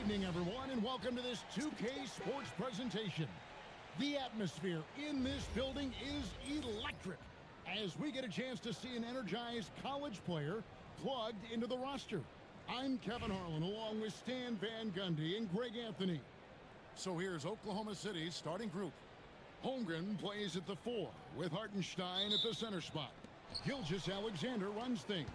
evening, everyone, and welcome to this 2K Sports presentation. The atmosphere in this building is electric as we get a chance to see an energized college player plugged into the roster. I'm Kevin Harlan along with Stan Van Gundy and Greg Anthony. So here's Oklahoma City's starting group. Holmgren plays at the 4 with Hartenstein at the center spot. Gilgeous-Alexander runs things.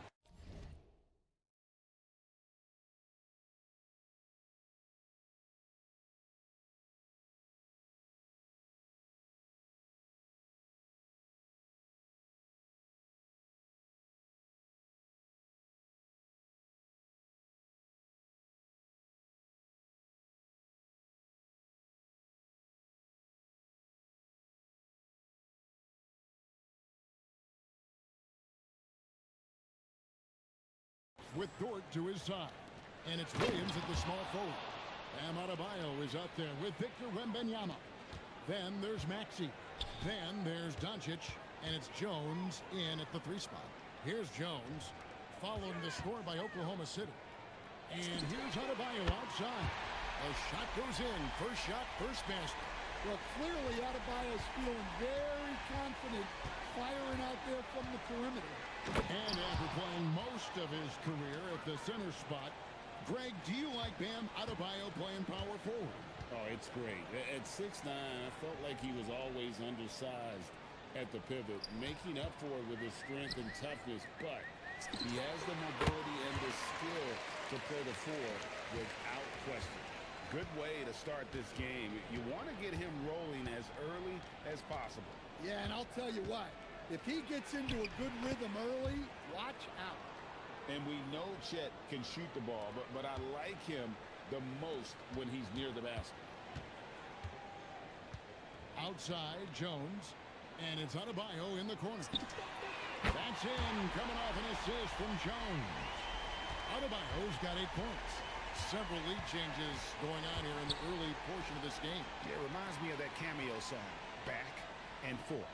With Dort to his side. And it's Williams at the small forward. Adebayo is up there with Victor Wembanyama. Then there's Maxey. Then there's Doncic. And it's Jones in at the 3 spot. Here's Jones, following the score by Oklahoma City. And here's Adebayo outside. A shot goes in. First shot, first basket. Well, clearly Adebayo's feeling very confident firing out there from the perimeter. And after playing most of his career at the center spot, Greg, do you like Bam Adebayo playing power forward? Oh, it's great. At 6'9", I felt like he was always undersized at the pivot, making up for it with his strength and toughness, but he has the mobility and the skill to play the 4 without question. Good way to start this game. You want to get him rolling as early as possible. Yeah, and I'll tell you what, if he gets into a good rhythm early, watch out. And we know Chet can shoot the ball, but I like him the most when he's near the basket. Outside, Jones. And it's Adebayo in the corner. That's in, coming off an assist from Jones. Adebayo's got 8 points. Several lead changes going on here in the early portion of this game. Yeah, it reminds me of that cameo song, Back and Forth.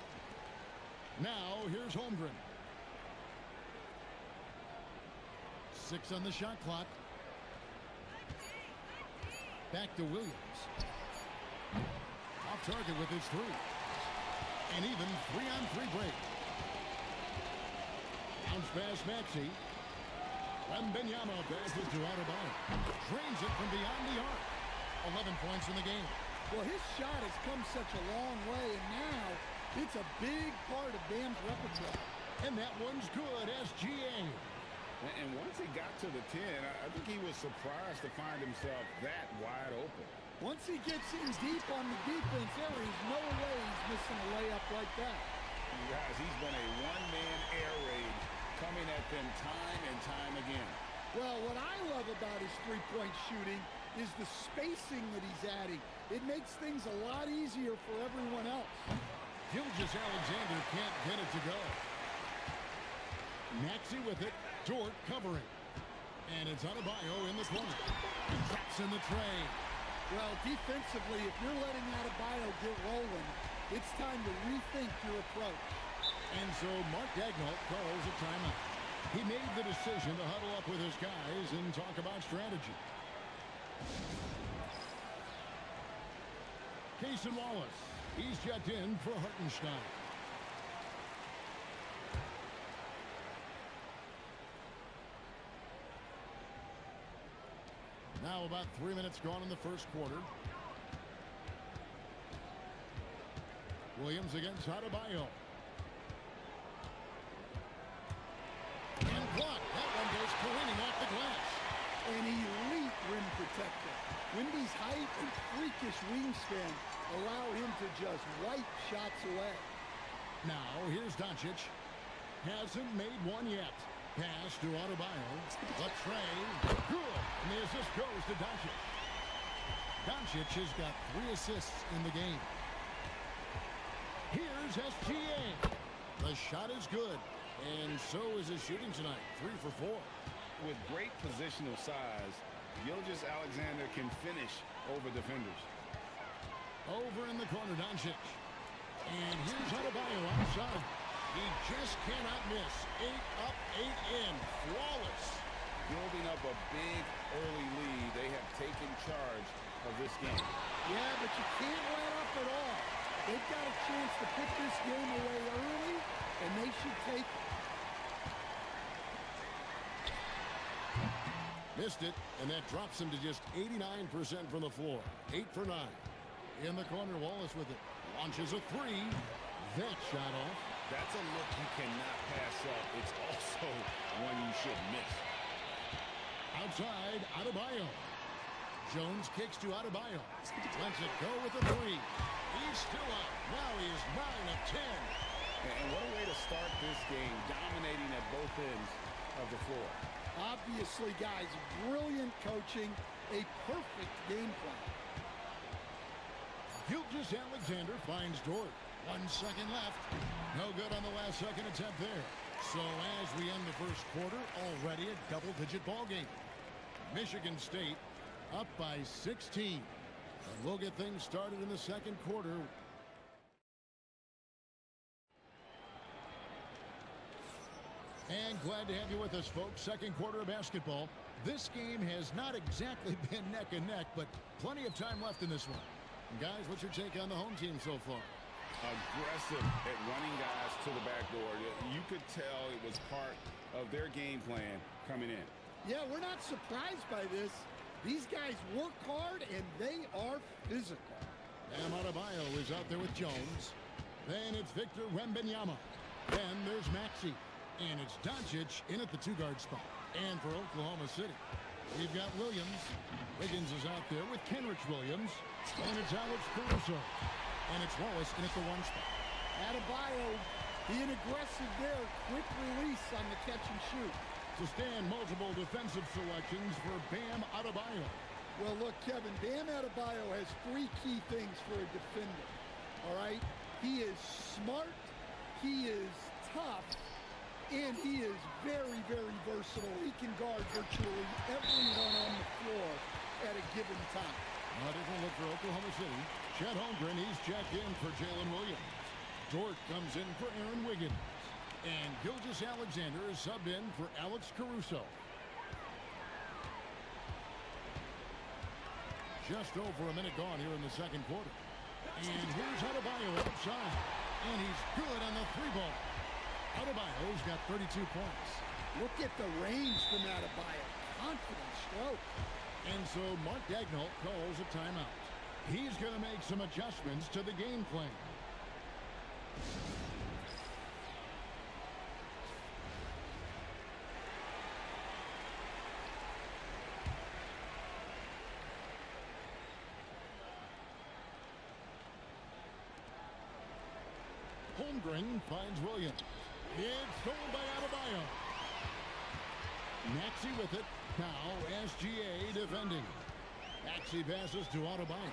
Now, here's Holmgren. 6 on the shot clock. Back to Williams. Off target with his 3. And even 3-on-3 break. Bounce pass Maxey. Wembanyama passes to Adebayo. Drains it from beyond the arc. 11 points in the game. Well, his shot has come such a long way, and now it's a big part of Bam's repertoire. And that one's good, SGA. And once he got to the 10, I think he was surprised to find himself that wide open. Once he gets in deep on the defense, there is no way he's missing a layup like that. You guys, he's been a one-man air raid coming at them time and time again. Well, what I love about his three-point shooting is the spacing that he's adding. It makes things a lot easier for everyone else. Gilgeous-Alexander can't get it to go. Maxey with it. Dort covering. And it's Adebayo in the corner. Drops in the tray. Well, defensively, if you're letting Adebayo get rolling, it's time to rethink your approach. And so Mark Daigneault calls a timeout. He made the decision to huddle up with his guys and talk about strategy. Cason Wallace, he's checked in for Hartenstein. Now about 3 minutes gone in the first quarter. Williams against Adebayo. And blocked. That one goes careening off the glass. An elite rim protector. Wemby's height and freakish wingspan allow him to just wipe shots away. Now here's Doncic. Hasn't made one yet. Pass to Adebayo. The tray. Good. And the assist goes to Doncic. Doncic has got 3 assists in the game. Here's SGA. The shot is good. And so is his shooting tonight. 3 for 4. With great positional size, Gilgeous-Alexander can finish over defenders. Over in the corner, Doncic. And here's Adebayo outside. He just cannot miss. 8 up, 8 in. Flawless. Building up up a big early lead. They have taken charge of this game. Yeah, but you can't let up at all. They've got a chance to put this game away early, and they should take it. Missed it, and that drops him to just 89% from the floor. 8 for 9. In the corner, Wallace with it. Launches a three. That shot off. That's a look you cannot pass up. It's also one you should miss. Outside, Adebayo. Jones kicks to Adebayo. Lets it go with a three. He's still up. Now he is 9 of 10. And what a way to start this game, dominating at both ends of the floor. Obviously, guys, brilliant coaching, a perfect game plan. Gilgeous-Alexander finds Dort. 1 second left. No good on the last second attempt there. So as we end the first quarter, already a double-digit ball game. Michigan State up by 16. And we'll get things started in the second quarter. And glad to have you with us, folks. Second quarter of basketball. This game has not exactly been neck and neck, but plenty of time left in this one. And guys, what's your take on the home team so far? Aggressive at running guys to the backboard. You could tell it was part of their game plan coming in. Yeah, we're not surprised by this. These guys work hard, and they are physical. Bam Adebayo is out there with Jones. Then it's Victor Wembanyama. Then there's Maxey. And it's Doncic in at the two-guard spot. And for Oklahoma City, we've got Williams. Wiggins is out there with Kenrich Williams. And it's Alex Caruso. And it's Wallace in at the one spot. Adebayo being aggressive there. Quick release on the catch and shoot. To stand multiple defensive selections for Bam Adebayo. Well, look, Kevin, Bam Adebayo has 3 key things for a defender. All right? He is smart. He is tough. And he is very, very versatile. He can guard virtually everyone on the floor at a given time. A different look for Oklahoma City. Chet Holmgren, he's checked in for Jalen Williams. Dort comes in for Aaron Wiggins. And Gilgeous-Alexander is subbed in for Alex Caruso. Just over a minute gone here in the second quarter. And here's Adebayo outside. And he's good on the three ball. Adebayo's got 32 points. Look at the range from Adebayo. Confident stroke. And so Mark Daigneault calls a timeout. He's going to make some adjustments to the game plan. Holmgren finds Williams. It's stolen by Adebayo. Maxey with it. Now SGA defending. Maxey passes to Adebayo.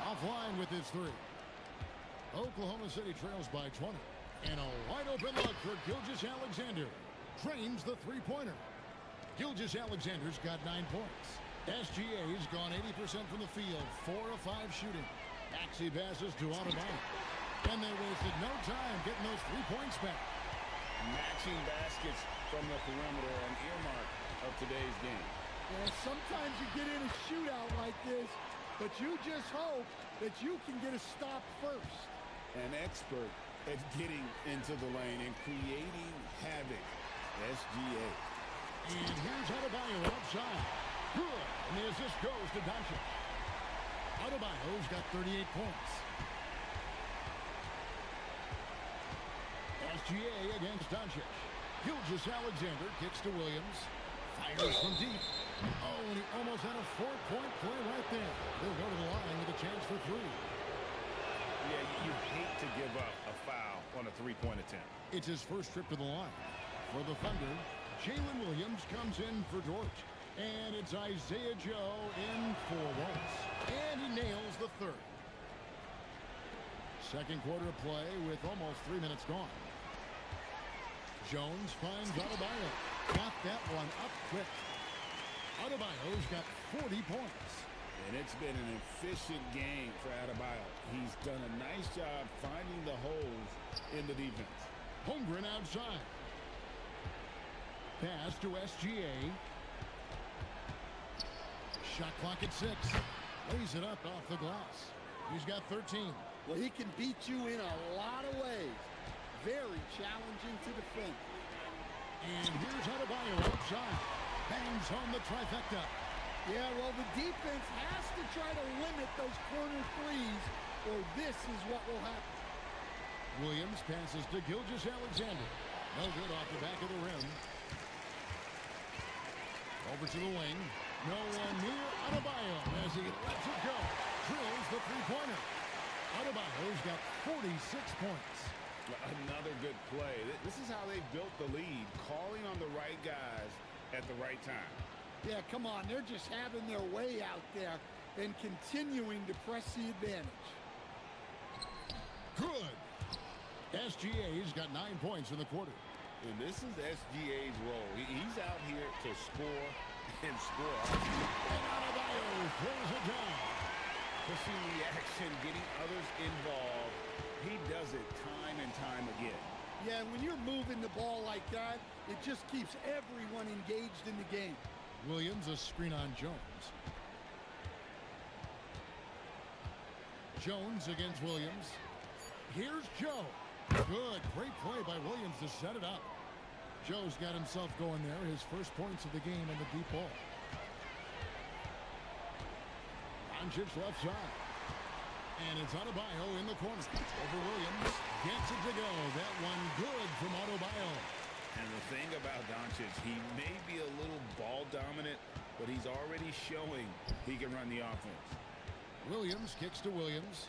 Offline with his three. Oklahoma City trails by 20. And a wide open look for Gilgeous-Alexander. Drains the three-pointer. Gilgeous-Alexander's got 9 points. SGA's gone 80% from the field. 4 of 5 shooting. Maxey passes to Adebayo. And they wasted no time getting those 3 points back. Matching baskets from the perimeter, an earmark of today's game. Yeah, sometimes you get in a shootout like this, but you just hope that you can get a stop first. An expert at getting into the lane and creating havoc. SGA. And here's Adebayo outside. Good. And the assist goes to Doncic. Adebayo's got 38 points. SGA against Doncic. Gilgeous-Alexander kicks to Williams. Fires from deep. Oh, and he almost had a 4-point play right there. They'll go to the line with a chance for 3. Yeah, you hate to give up a foul on a three-point attempt. It's his first trip to the line. For the Thunder, Jalen Williams comes in for Dort. And it's Isaiah Joe in for Wallace. And he nails the third. Second quarter of play with almost 3 minutes gone. Jones finds Adebayo. Got that one up quick. Adebayo's got 40 points. And it's been an efficient game for Adebayo. He's done a nice job finding the holes in the defense. Holmgren outside. Pass to SGA. Shot clock at 6. Lays it up off the glass. He's got 13. Well, he can beat you in a lot of ways. Very challenging to defend. And here's Adebayo outside. Bangs home the trifecta. Yeah, well, the defense has to try to limit those corner threes, or this is what will happen. Williams passes to Gilgeous-Alexander. No good off the back of the rim. Over to the wing. No one near Adebayo as he lets it go. Drills the three-pointer. Adebayo's got 46 points. Another good play. This is how they built the lead, calling on the right guys at the right time. Yeah, come on. They're just having their way out there and continuing to press the advantage. Good. SGA's got 9 points in the quarter. And this is SGA's role. He's out here to score and score. And Adebayo throws it down. Pushing the action, getting others involved. He does it time and time again. Yeah, when you're moving the ball like that, it just keeps everyone engaged in the game. Williams, a screen on Jones. Jones against Williams. Here's Joe. Good. Great play by Williams to set it up. Joe's got himself going there. His first points of the game in the deep ball. Doncic left side. And it's Adebayo in the corner. Over Williams. Gets it to go. That one good from Adebayo. And the thing about Doncic, he may be a little ball dominant, but he's already showing he can run the offense. Williams kicks to Williams.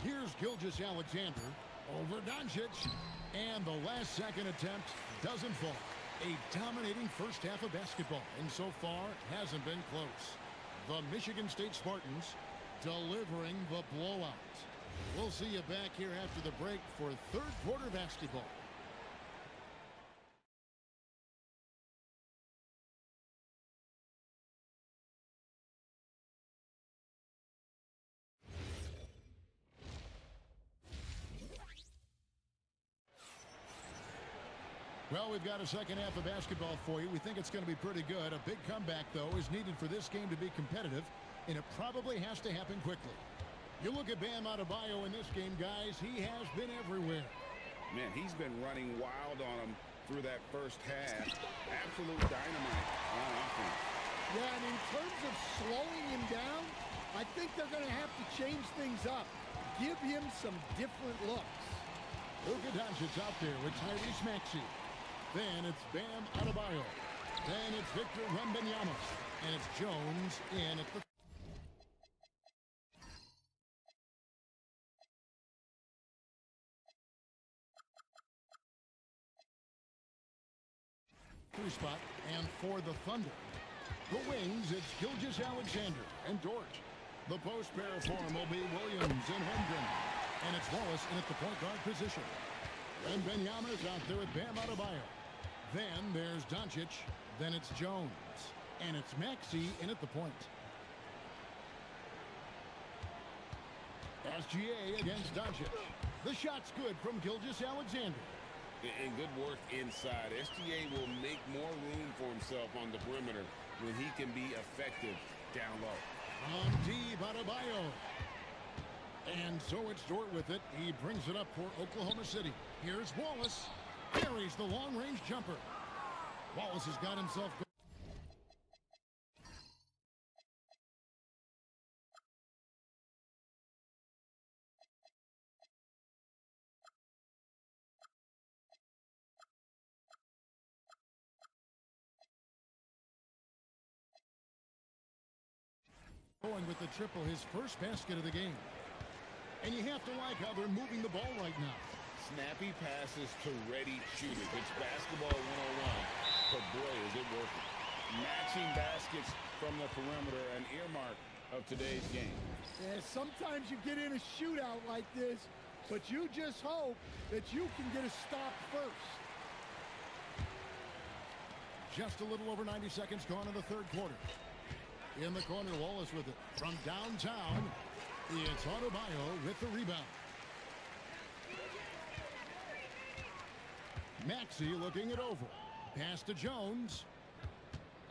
Here's Gilgeous-Alexander over Doncic. And the last second attempt doesn't fall. A dominating first half of basketball, and so far hasn't been close. The Michigan State Spartans delivering the blowout. We'll see you back here after the break for third quarter basketball. Well, we've got a second half of basketball for you. We think it's going to be pretty good. A big comeback, though, is needed for this game to be competitive, and it probably has to happen quickly. You look at Bam Adebayo in this game, guys. He has been everywhere. Man, he's been running wild on him through that first half. Absolute dynamite on offense. Yeah, and in terms of slowing him down, I think they're going to have to change things up. Give him some different looks. Luka Doncic out there with Tyrese Maxey. Then it's Bam Adebayo. Then it's Victor Wembanyama. And it's Jones in at the three spot. And for the Thunder, the wings, it's Gilgeous-Alexander and Dort. The post pair form will be Williams and Holmgren. And it's Wallace in at the point guard position. And Wembanyama's out there with Bam Adebayo. Then there's Doncic. Then it's Jones. And it's Maxey in at the point. SGA against Doncic. The shot's good from Gilgeous-Alexander. And good work inside. SGA will make more room for himself on the perimeter when he can be effective down low. On deep, Adebayo. And so it's Dort with it. He brings it up for Oklahoma City. Here's Wallace. Carries the long-range jumper. Wallace has got himself going with the triple, his first basket of the game. And you have to like how they're moving the ball right now. Snappy passes to ready shooters. It's basketball 101. But boy, is it working. Matching baskets from the perimeter, an earmark of today's game. Yeah, sometimes you get in a shootout like this, but you just hope that you can get a stop first. Just a little over 90 seconds gone in the third quarter. In the corner, Wallace with it. From downtown, it's Adebayo with the rebound. Maxey looking it over. Pass to Jones.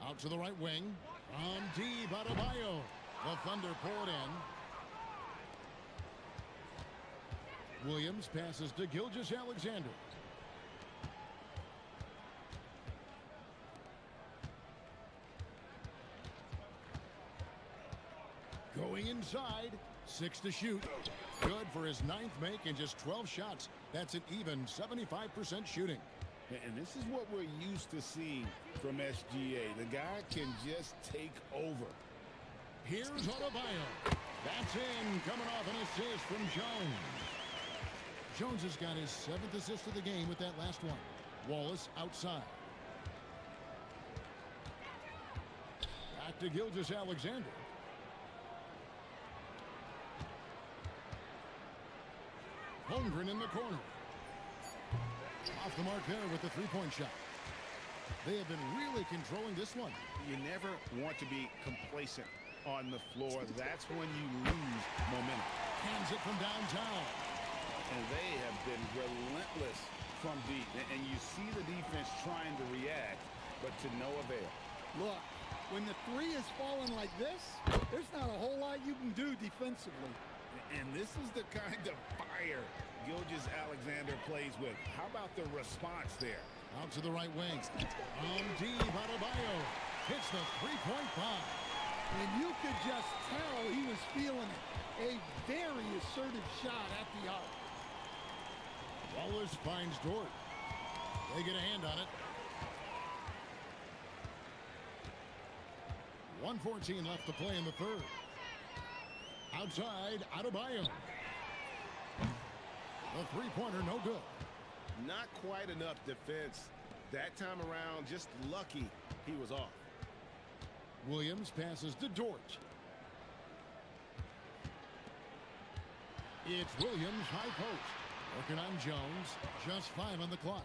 Out to the right wing. From deep, Adebayo. The Thunder pull it in. Williams passes to Gilgeous-Alexander. Going inside. 6 to shoot. Good for his 9th make and just 12 shots. That's an even 75% shooting. And this is what we're used to seeing from SGA. The guy can just take over. Here's Adebayo. That's in, coming off an assist from Jones. Jones has got his 7th assist of the game with that last one. Wallace outside. Back to Gilgeous-Alexander. Holmgren in the corner. Off the mark there with the three-point shot. They have been really controlling this one. You never want to be complacent on the floor. That's when you lose momentum. Hands it from downtown. And they have been relentless from deep. And you see the defense trying to react, but to no avail. Look, when the three is falling like this, there's not a whole lot you can do defensively. And this is the kind of fire Gilgeous-Alexander plays with. How about the response there? Out to the right wing. On deep, Adebayo hits the three-point bomb. And you could just tell he was feeling it. A very assertive shot at the arc. Wallace finds Dort. They get a hand on it. 1:14 left to play in the third. Outside, Adebayo. The three-pointer, no good. Not quite enough defense. That time around, just lucky he was off. Williams passes to Dort. It's Williams, high post. Working on Jones. Just 5 on the clock.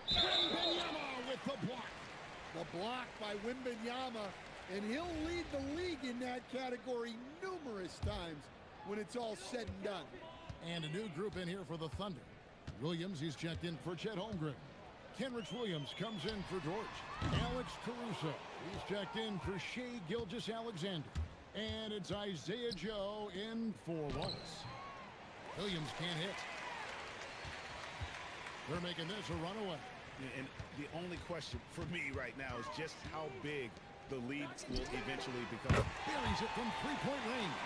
Wembanyama with the block. The block by Wembanyama, and he'll lead the league in that category numerous times when it's all said and done. And a new group in here for the Thunder. Williams, he's checked in for Chet Holmgren. Kenrich Williams comes in for George. Alex Caruso, he's checked in for Shai Gilgeous-Alexander. And it's Isaiah Joe in for Wallace. Williams can't hit. They're making this a runaway. And the only question for me right now is just how big the lead will eventually become. Buries it from three-point range.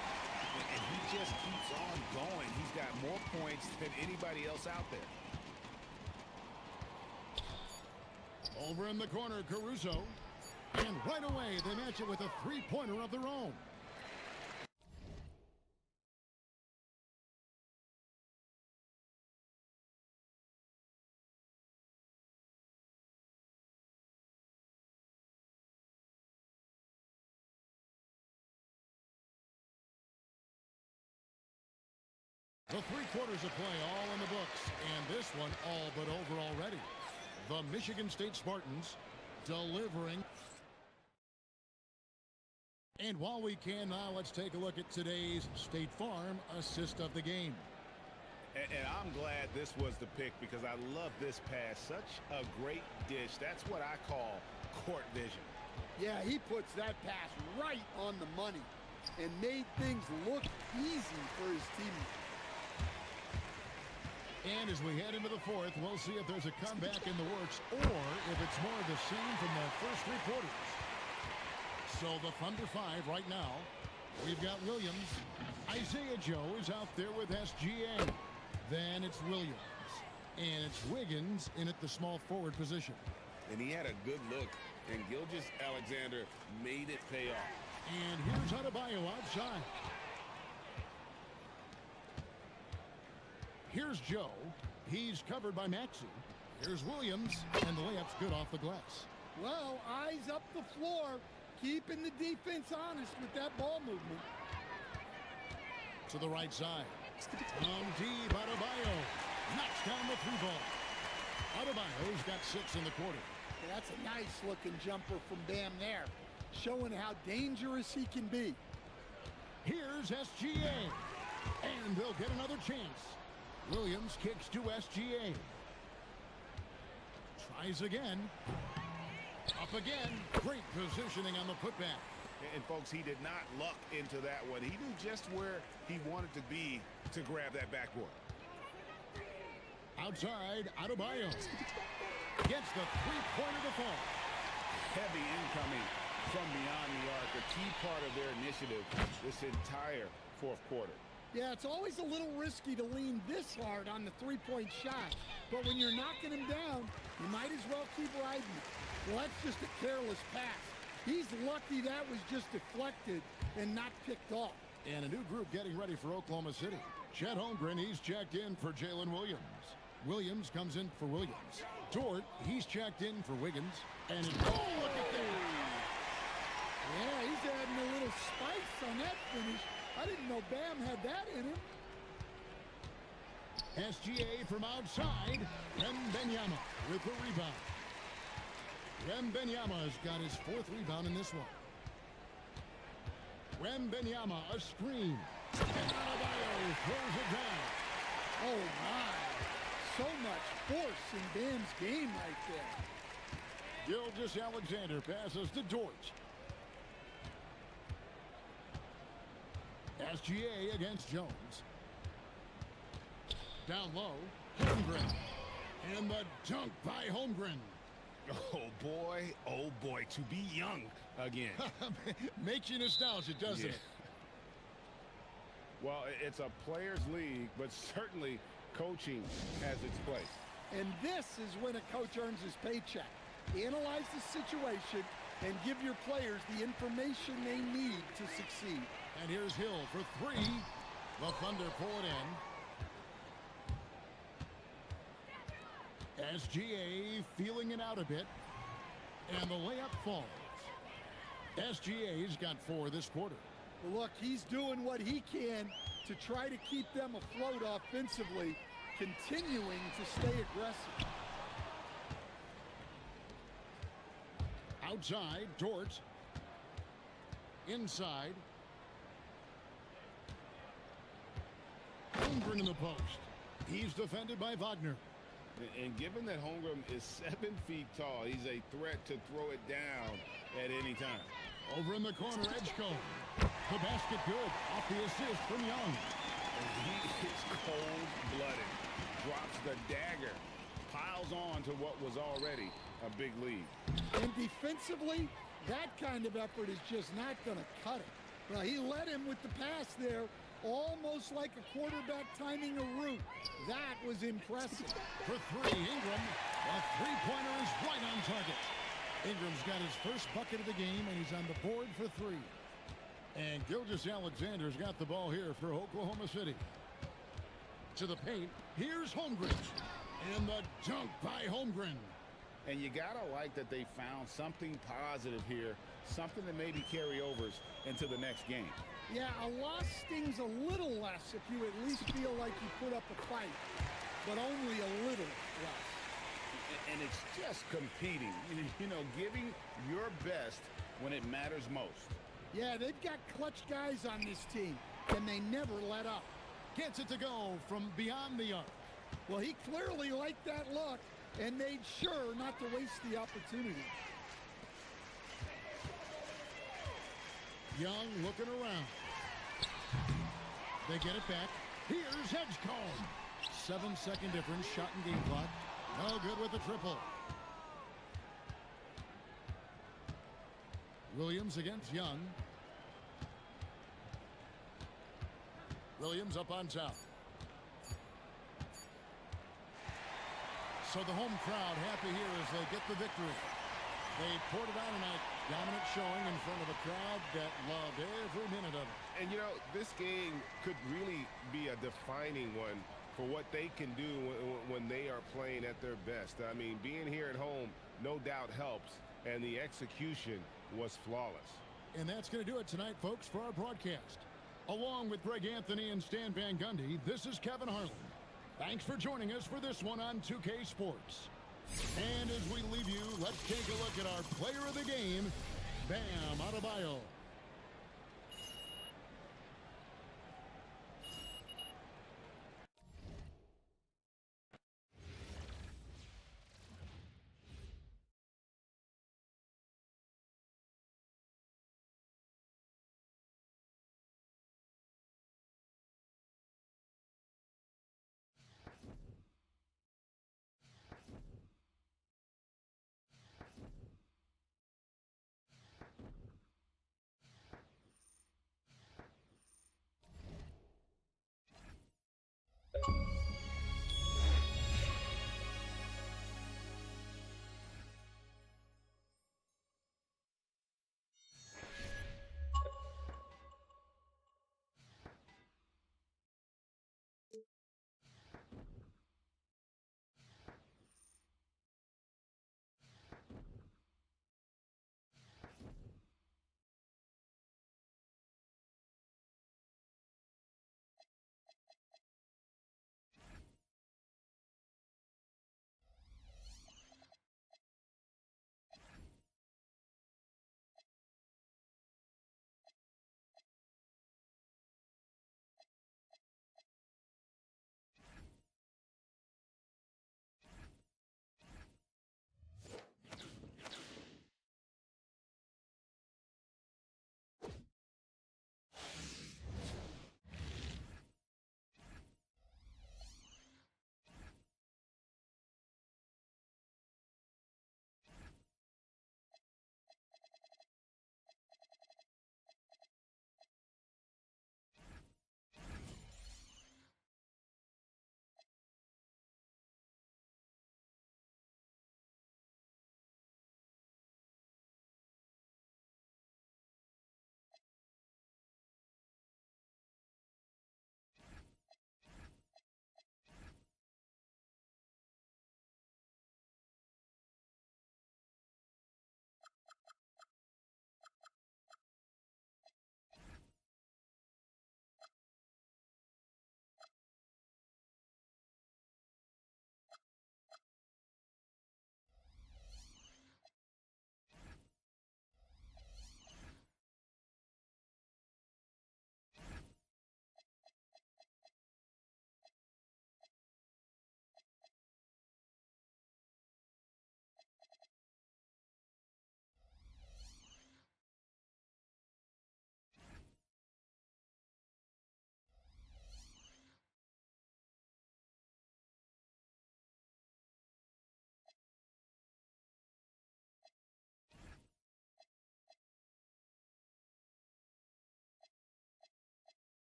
And he just keeps on going. He's got more points than anybody else out there. Over in the corner, Caruso. And right away, they match it with a three-pointer of their own. The 3 quarters of play all in the books, and this one all but over already. The Michigan State Spartans delivering. And while we can now, let's take a look at today's State Farm assist of the game. And I'm glad this was the pick because I love this pass. Such a great dish. That's what I call court vision. Yeah, he puts that pass right on the money and made things look easy for his teammates. And as we head into the fourth, we'll see if there's a comeback in the works or if it's more of the same from the first 3 quarters. So the Thunder 5 right now. We've got Williams. Isaiah Joe is out there with SGA. Then it's Williams. And it's Wiggins in at the small forward position. And he had a good look. And Gilgeous-Alexander made it pay off. And here's Adebayo outside. Here's Joe. He's covered by Maxey. Here's Williams, and the layup's good off the glass. Well, eyes up the floor, keeping the defense honest with that ball movement. To the right side. deep, Adebayo knocks down the 3 ball. Adebayo's got 6 in the quarter. Yeah, that's a nice-looking jumper from Bam there, showing how dangerous he can be. Here's SGA, and they'll get another chance. Williams kicks to SGA. Tries again. Up again. Great positioning on the putback. And folks, he did not luck into that one. He knew just where he wanted to be to grab that backboard. Outside, Adebayo. Gets the three-pointer to fall. Heavy incoming from beyond the arc, a key part of their initiative this entire fourth quarter. Yeah, it's always a little risky to lean this hard on the three-point shot. But when you're knocking him down, you might as well keep riding it. Well, that's just a careless pass. He's lucky that was just deflected and not picked off. And a new group getting ready for Oklahoma City. Chet Holmgren, he's checked in for Jalen Williams. Williams comes in for Williams. Dort, he's checked in for Wiggins. And oh, look at that. Yeah, he's adding a little spice on that finish. I didn't know Bam had that in him. SGA from outside. Wembanyama with the rebound. Wembanyama has got his fourth rebound in this one. Wembanyama, a screen. And Adebayo throws it down. Oh, my. So much force in Bam's game right there. Gilgeous-Alexander passes to Dort. SGA against Jones. Down low, Holmgren. And the dunk by Holmgren. Oh boy, to be young again. Makes you nostalgic, doesn't it? Well, it's a players' league, but certainly coaching has its place. And this is when a coach earns his paycheck. Analyze the situation and give your players the information they need to succeed. And here's Hill for three. The Thunder pull it in. SGA feeling it out a bit. And the layup falls. SGA's got 4 this quarter. Well, look, he's doing what he can to try to keep them afloat offensively, continuing to stay aggressive. Outside, Dort. Inside. Holmgren in the post. He's defended by Wagner. And given that Holmgren is 7 feet tall, he's a threat to throw it down at any time. Over in the corner, Edgecombe. The basket good. Off the assist from Young. And he is cold-blooded. Drops the dagger. Piles on to what was already a big lead. And defensively, that kind of effort is just not going to cut it. Well, he led him with the pass there, almost like a quarterback timing a route. That was impressive. For 3, Ingram. A three-pointer is right on target. Ingram's got his first bucket of the game, and he's on the board for 3. And Gilgeous-Alexander's got the ball here for Oklahoma City. To the paint. Here's Holmgren. And the dunk by Holmgren. And you got to like that they found something positive here, something that maybe carry overs into the next game. Yeah, a loss stings a little less if you at least feel like you put up a fight, but only a little less. And it's just competing, you know, giving your best when it matters most. Yeah, they've got clutch guys on this team, and they never let up. Gets it to go from beyond the arc. Well, he clearly liked that look and made sure not to waste the opportunity. Young looking around. They get it back. Here's Edgecombe. 7-second difference, shot and game clock. No good with the triple. Williams against Young. Williams up on top. So the home crowd happy here as they get the victory. They poured it on tonight. Dominant showing in front of a crowd that loved every minute of it. And, you know, this game could really be a defining one for what they can do when they are playing at their best. I mean, being here at home no doubt helps, and the execution was flawless. And that's going to do it tonight, folks, for our broadcast. Along with Greg Anthony and Stan Van Gundy, this is Kevin Harlan. Thanks for joining us for this one on 2K Sports. And as we leave you, let's take a look at our player of the game, Bam Adebayo.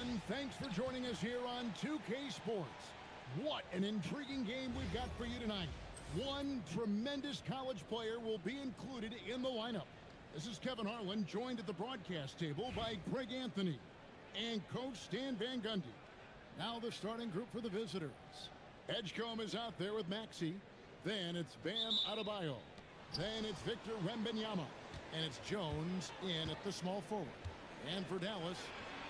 everyone. Thanks for joining us here on 2K Sports. What an intriguing game we've got for you tonight. One tremendous college player will be included in the lineup. This is Kevin Harlan, joined at the broadcast table by Greg Anthony and Coach Stan Van Gundy. Now the starting group for the visitors. Edgecombe is out there with Maxey. Then it's Bam Adebayo. Then it's Victor Wembanyama. And it's Jones in at the small forward. And for Dallas,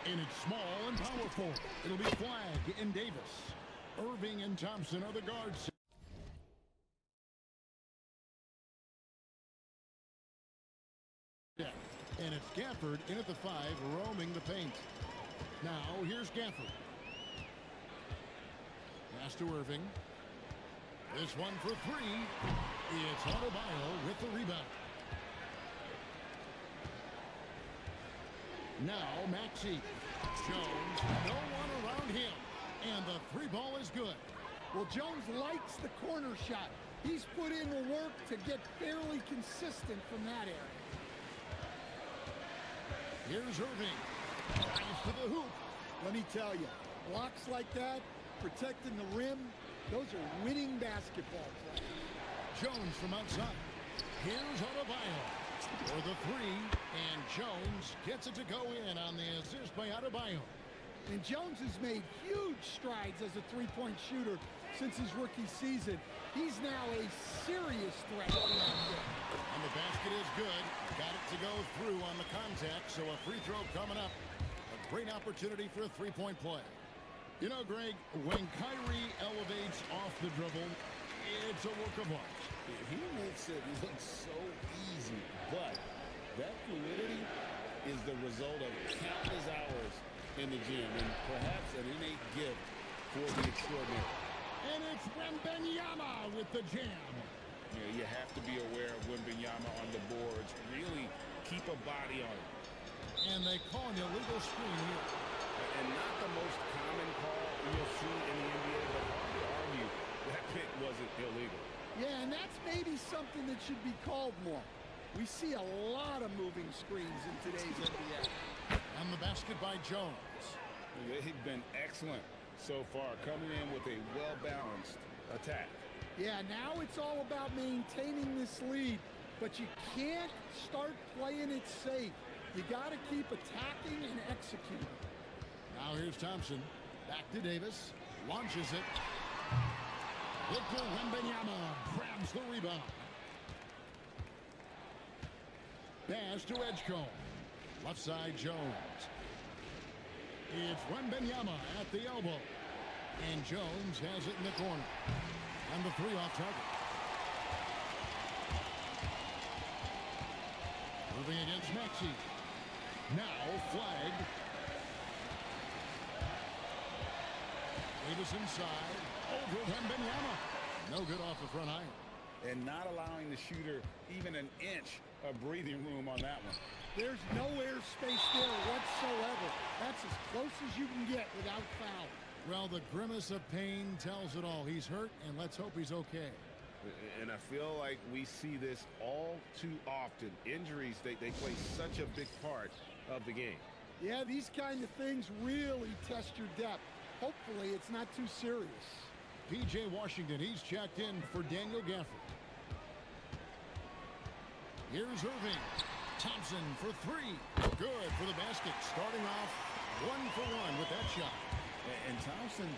in its small and power forward, it'll be Flagg and Davis. Irving and Thompson are the guards. And it's Gafford in at the 5, roaming the paint. Now here's Gafford. Pass to Irving. This one for 3. It's Adebayo with the rebound. Now Maxey. Jones, no one around him. And the 3 ball is good. Well, Jones likes the corner shot. He's put in the work to get fairly consistent from that area. Here's Irving. Drives to the hoop. Let me tell you, blocks like that, protecting the rim, those are winning basketball players. Jones from outside. Here's Adebayo for the 3, and Jones gets it to go in on the assist by Adebayo. And Jones has made huge strides as a three-point shooter since his rookie season. He's now a serious threat. And the basket is good. Got it to go through on the contact, so a free throw coming up. A great opportunity for a three-point play. You know, Greg, when Kyrie elevates off the dribble, it's a work of art. He makes it look so easy, but that fluidity is the result of countless hours in the gym and perhaps an innate gift for the extraordinary. And it's Wembanyama with the jam. You have to be aware of Wembanyama on the boards. Really keep a body on it. And they call an illegal screen here. And not the most common call you'll see in the NBA, but hard to argue that pick wasn't illegal. Yeah, and that's maybe something that should be called more. We see a lot of moving screens in today's NBA. And the basket by Jones. They've been excellent so far, coming in with a well-balanced attack. Yeah, now it's all about maintaining this lead, but you can't start playing it safe. You got to keep attacking and executing. Now here's Thompson. Back to Davis. Launches it. Victor Wembanyama grabs the rebound. Pass to Edgecombe. Left side, Jones. It's Wembanyama at the elbow. And Jones has it in the corner. And the 3 off target. Moving against Maxey. Now Flagg. Davis inside. Over Wembanyama. No good off the front iron. And not allowing the shooter even an inch of breathing room on that one. There's no airspace there whatsoever. That's as close as you can get without foul. Well, the grimace of pain tells it all. He's hurt, and let's hope he's okay. And I feel like we see this all too often. Injuries, they play such a big part of the game. Yeah, these kind of things really test your depth. Hopefully, it's not too serious. P.J. Washington, he's checked in for Daniel Gafford. Here's Irving. Thompson for 3. Good for the basket. Starting off 1 for 1 with that shot. And Thompson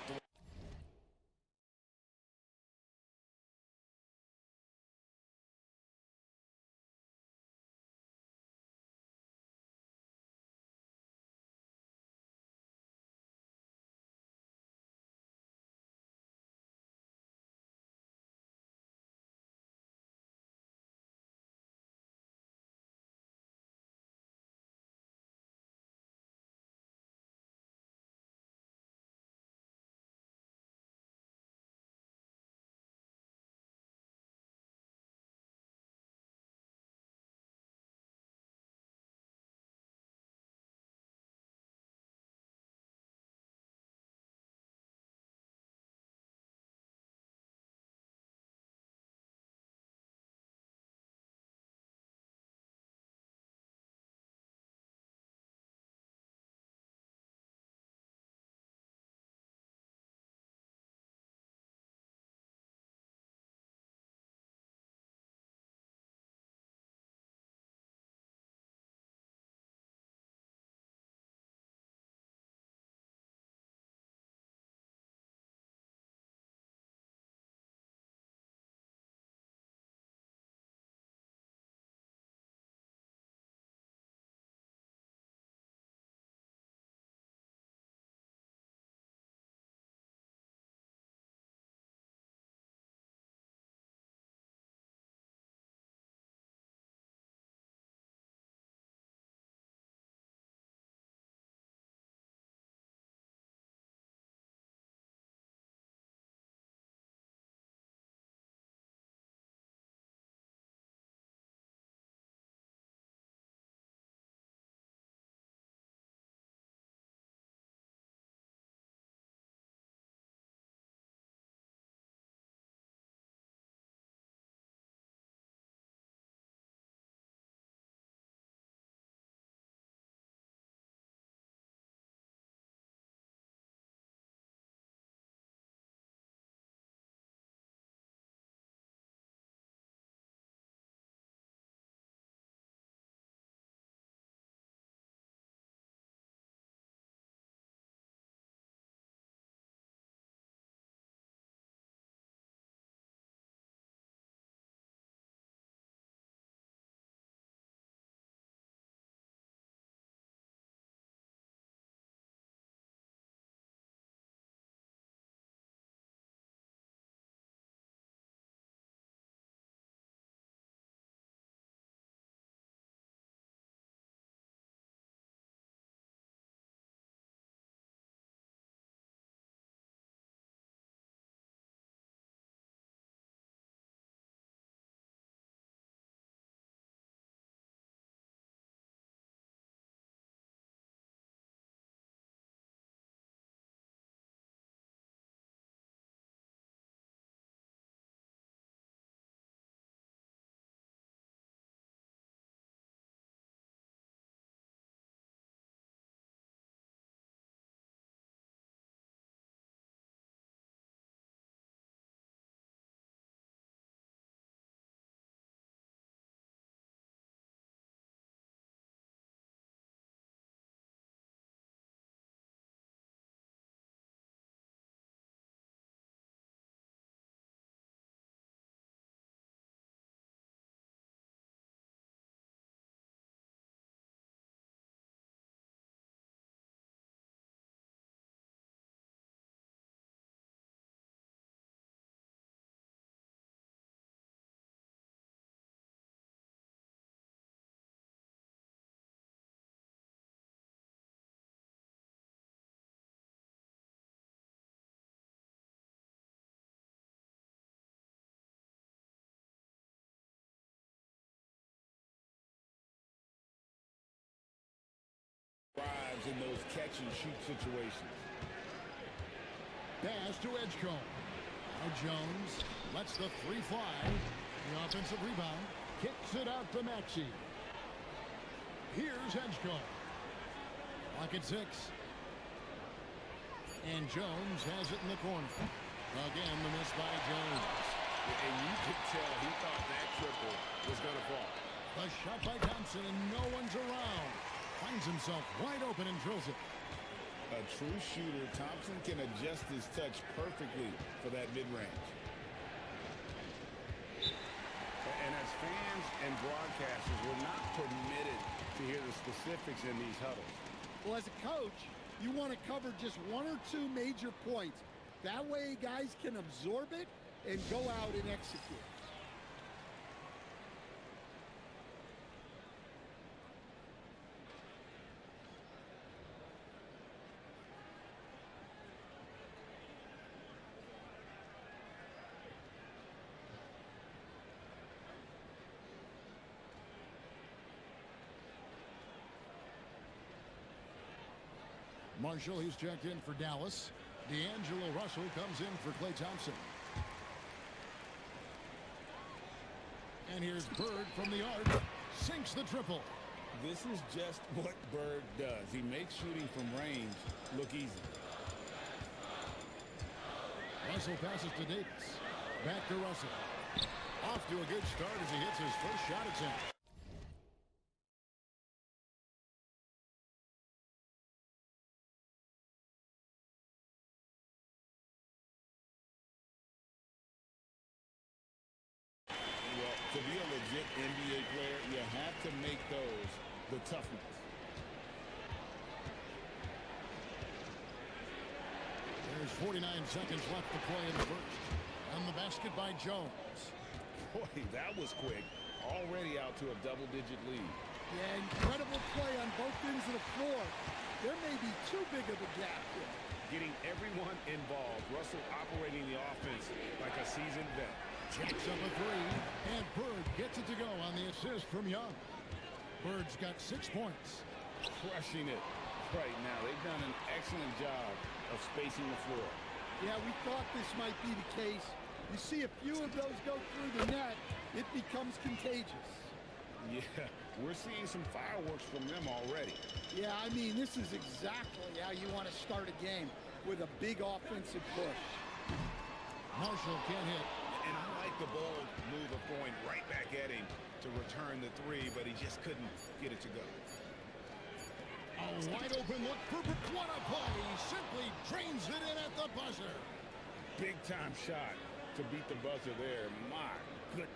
themselves in those catch-and-shoot situations. Pass to Edgecombe. Now Jones lets the three fly. The offensive rebound. Kicks it out to Maxey. Here's Edgecombe. Clock at 6. And Jones has it in the corner. Again, the miss by Jones. And you could tell he thought that triple was going to fall. A shot by Thompson, and no one's around. Finds himself wide open and drills it. A true shooter, Thompson can adjust his touch perfectly for that mid-range. And as fans and broadcasters, we're not permitted to hear the specifics in these huddles. Well, as a coach, you want to cover just one or two major points. That way guys can absorb it and go out and execute. Marshall, he's checked in for Dallas. D'Angelo Russell comes in for Klay Thompson. And here's Bird from the arc. Sinks the triple. This is just what Bird does. He makes shooting from range look easy. Russell passes to Davis. Back to Russell. Off to a good start as he hits his first shot attempt. To be a legit NBA player, you have to make those the tough ones. There's 49 seconds left to play in the first. And the basket by Jones. Boy, that was quick. Already out to a double-digit lead. Yeah, incredible play on both ends of the floor. There may be too big of a gap here. Getting everyone involved. Russell operating the offense like a seasoned vet. Jacks up a three, and Bird gets it to go on the assist from Young. Bird's got 6 points. Crushing it right now. They've done an excellent job of spacing the floor. Yeah, we thought this might be the case. You see a few of those go through the net, it becomes contagious. Yeah, we're seeing some fireworks from them already. Yeah, I mean, this is exactly how you want to start a game, with a big offensive push. Marshall can't hit. And I like the bold move of going right back at him to return the three, but he just couldn't get it to go. A wide open look for what a play. He simply drains it in at the buzzer. Big time shot to beat the buzzer there. My goodness.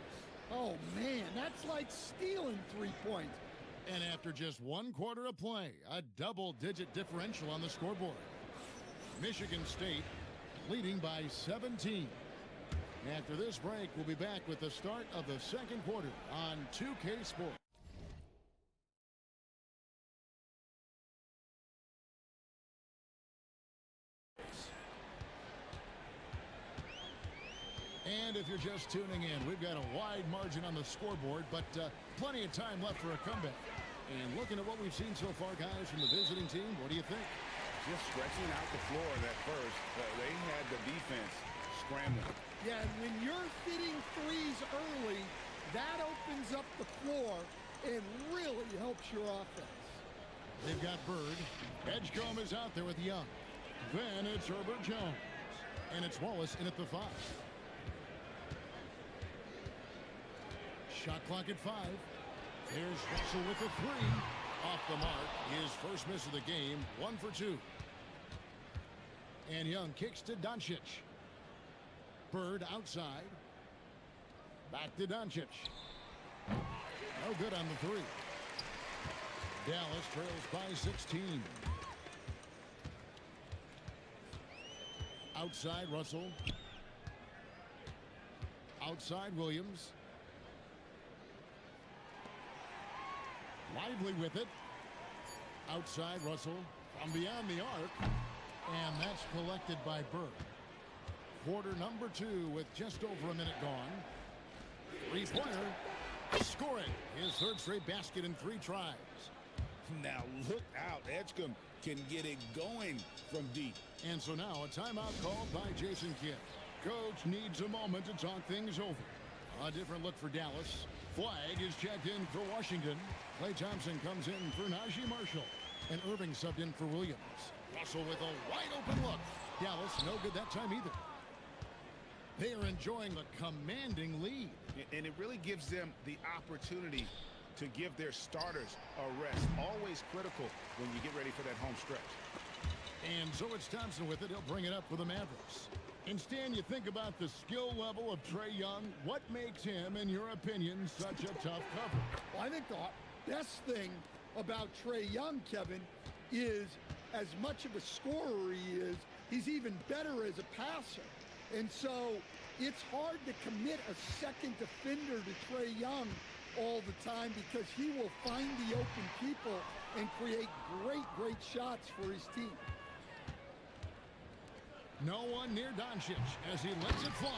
Oh, man, that's like stealing 3 points. And after just 1 quarter of play, a double-digit differential on the scoreboard. Michigan State leading by 17. After this break, we'll be back with the start of the second quarter on 2K Sports. And if you're just tuning in, we've got a wide margin on the scoreboard, but plenty of time left for a comeback. And looking at what we've seen so far, guys, from the visiting team, what do you think? Just stretching out the floor that first. They had the defense scrambling. Yeah, and when you're hitting threes early, that opens up the floor and really helps your offense. They've got Bird. Edgecombe is out there with Young. Then it's Herbert Jones. And it's Wallace in at the 5. Shot clock at 5. Here's Russell with the 3. Off the mark. His first miss of the game. 1 for 2. And Young kicks to Doncic. Bird outside. Back to Doncic. No good on the 3. Dallas trails by 16. Outside Russell. Outside Williams. Lively with it. Outside Russell from beyond the arc. And that's collected by Bird. Quarter number 2 with just over a minute gone. 3-pointer. Scoring his 3rd straight basket in 3 tries. Now look out. Edgecombe can get it going from deep. And so now a timeout called by Jason Kidd. Coach needs a moment to talk things over. A different look for Dallas. Flag is checked in for Washington. Klay Thompson comes in for Najee Marshall. And Irving subbed in for Williams. Russell with a wide open look. Dallas no good that time either. They are enjoying a commanding lead. And it really gives them the opportunity to give their starters a rest. Always critical when you get ready for that home stretch. And so it's Thompson with it. He'll bring it up for the Mavericks. And Stan, you think about the skill level of Trae Young. What makes him, in your opinion, such a tough cover? Well, I think the best thing about Trae Young, Kevin, is as much of a scorer he is, he's even better as a passer. And so it's hard to commit a second defender to Trae Young all the time because he will find the open people and create great shots for his team. No one near Doncic as he lets it fly.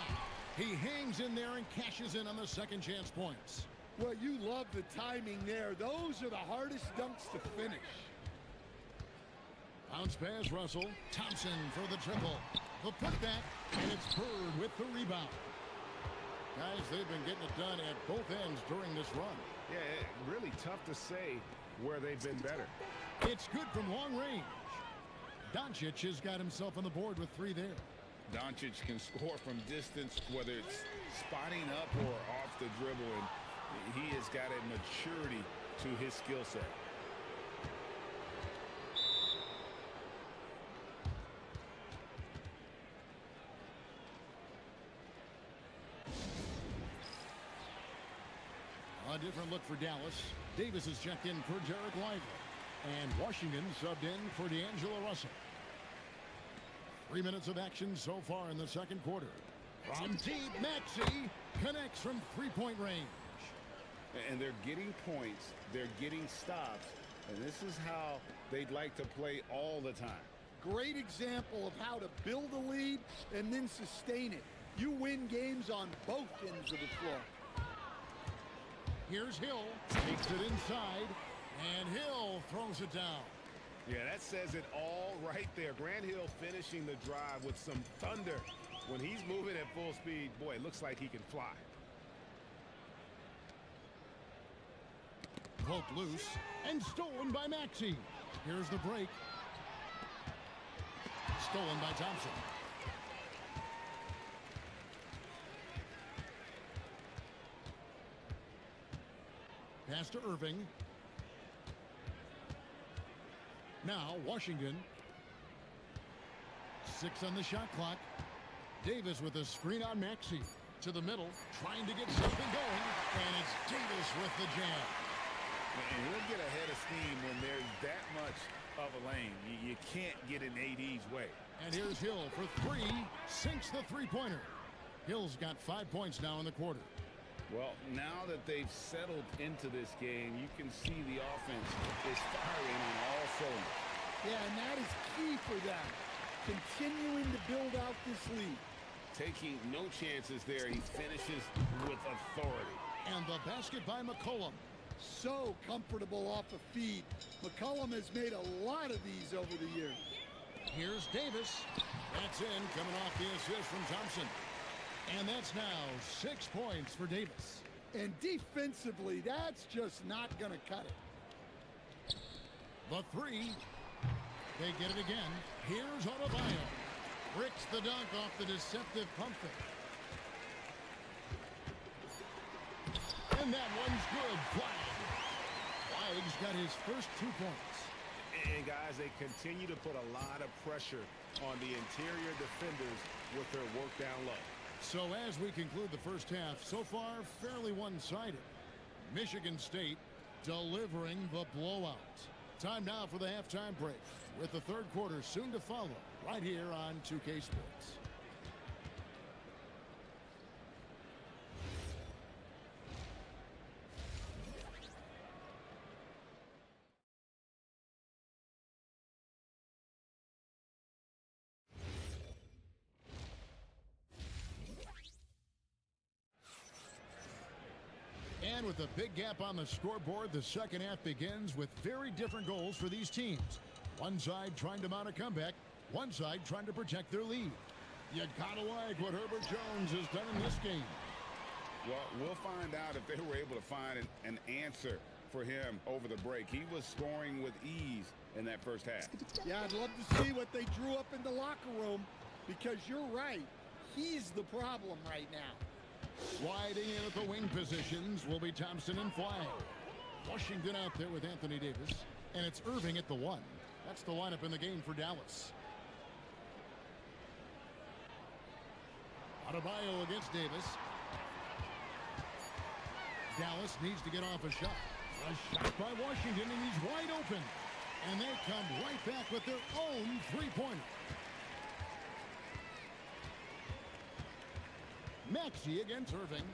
He hangs in there and cashes in on the second chance points. Well, you love the timing there. Those are the hardest dunks to finish. Bounce pass, Russell. Thompson for the triple. The putback, and it's Bird with the rebound. Guys, they've been getting it done at both ends during this run. Yeah, really tough to say where they've been better. It's good from long range. Doncic has got himself on the board with 3 there. Doncic can score from distance, whether it's spotting up or off the dribble, and he has got a maturity to his skill set. A different look for Dallas. Davis is checked in for Derek Lively. And Washington subbed in for D'Angelo Russell. 3 minutes of action so far in the second quarter. From deep, Maxey connects from three-point range. And they're getting points, they're getting stops, and this is how they'd like to play all the time. Great example of how to build a lead and then sustain it. You win games on both ends of the floor. Here's Hill, takes it inside, and Hill throws it down. Yeah, that says it all right there. Grant Hill finishing the drive with some thunder. When he's moving at full speed, boy, it looks like he can fly. Poked loose and stolen by Maxey. Here's the break. Stolen by Thompson. Pass to Irving. Now Washington. 6 on the shot clock. Davis with a screen on Maxey. To the middle, trying to get something going. And it's Davis with the jam. And he'll get ahead of steam when there's that much of a lane. You can't get in AD's way. And here's Hill for 3. Sinks the three-pointer. Hill's got 5 points now in the quarter. Well, now that they've settled into this game, you can see the offense is firing on all cylinders. Yeah, and that is key for them. Continuing to build out this lead. Taking no chances there. He finishes with authority. And the basket by McCollum. So comfortable off a feed. McCollum has made a lot of these over the years. Here's Davis. That's in, coming off the assist from Thompson. And that's now 6 points for Davis. And defensively, that's just not going to cut it. The 3. They get it again. Here's Adebayo. Bricks the dunk off the deceptive pump fake. And that one's good. Flag. Flag's got his first 2 points. And guys, they continue to put a lot of pressure on the interior defenders with their work down low. So as we conclude the first half, so far fairly one-sided. Michigan State delivering the blowout. Time now for the halftime break, with the third quarter soon to follow, right here on 2K Sports. And with a big gap on the scoreboard, the second half begins with very different goals for these teams. One side trying to mount a comeback, one side trying to protect their lead. You gotta like what Herbert Jones has done in this game. Well, we'll find out if they were able to find an answer for him over the break. He was scoring with ease in that first half. Yeah, I'd love to see what they drew up in the locker room, because you're right. He's the problem right now. Sliding in at the wing positions will be Thompson and Flag. Washington out there with Anthony Davis, and it's Irving at the 1. That's the lineup in the game for Dallas. Adebayo against Davis. Dallas needs to get off a shot. A shot by Washington, and he's wide open. And they come right back with their own three-pointer. Maxey against Irving.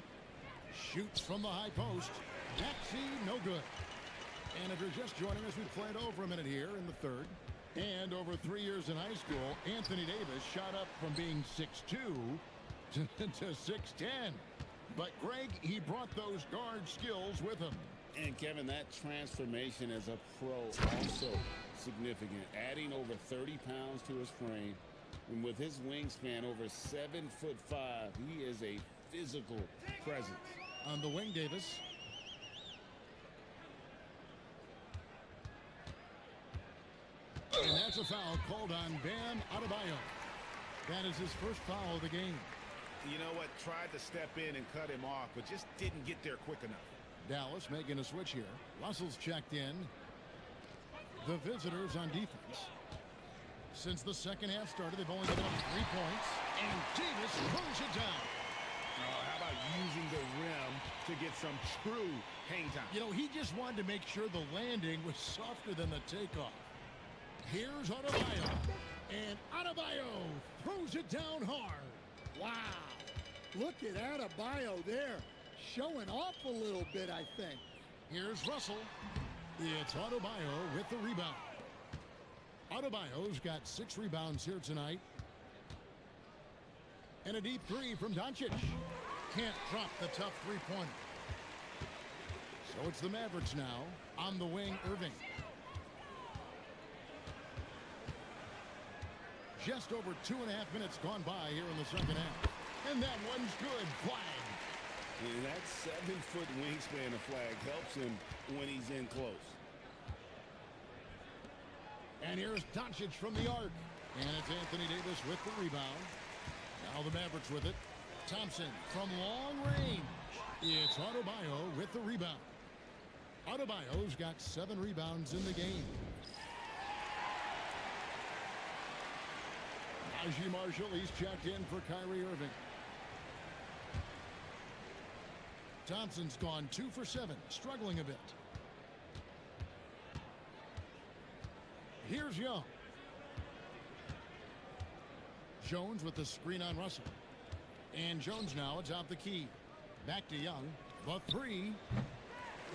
Shoots from the high post. Maxey, no good. And if you're just joining us, we've played over a minute here in the third. And over 3 years in high school, Anthony Davis shot up from being 6'2" to 6'10". But Greg, he brought those guard skills with him. And Kevin, that transformation as a pro also significant. Adding over 30 pounds to his frame. And with his wingspan over 7'5", he is a physical presence. On the wing, Davis. And that's a foul called on Bam Adebayo. That is his first foul of the game. You know what? Tried to step in and cut him off, but just didn't get there quick enough. Dallas making a switch here. Russell's checked in. The visitors on defense. Since the second half started, they've only given up 3 points. And Davis throws it down. Oh, how about using the rim to get some true hang time? You know, he just wanted to make sure the landing was softer than the takeoff. Here's Adebayo. And Adebayo throws it down hard. Wow. Look at Adebayo there. Showing off a little bit, I think. Here's Russell. It's Adebayo with the rebound. Adebayo's got 6 rebounds here tonight. And a deep three from Doncic. Can't drop the tough three-pointer. So it's the Mavericks now. On the wing, Irving. Just over 2.5 minutes gone by here in the second half. And that one's good. Flag. And that 7-foot wingspan of Flag helps him when he's in close. And here's Doncic from the arc. And it's Anthony Davis with the rebound. Now the Mavericks with it. Thompson from long range. It's Adebayo with the rebound. Adebayo's got 7 rebounds in the game. Najee Marshall, he's checked in for Kyrie Irving. Thompson's gone 2 for 7, struggling a bit. Here's Young. Jones with the screen on Russell. And Jones now, it's out the key. Back to Young. The 3.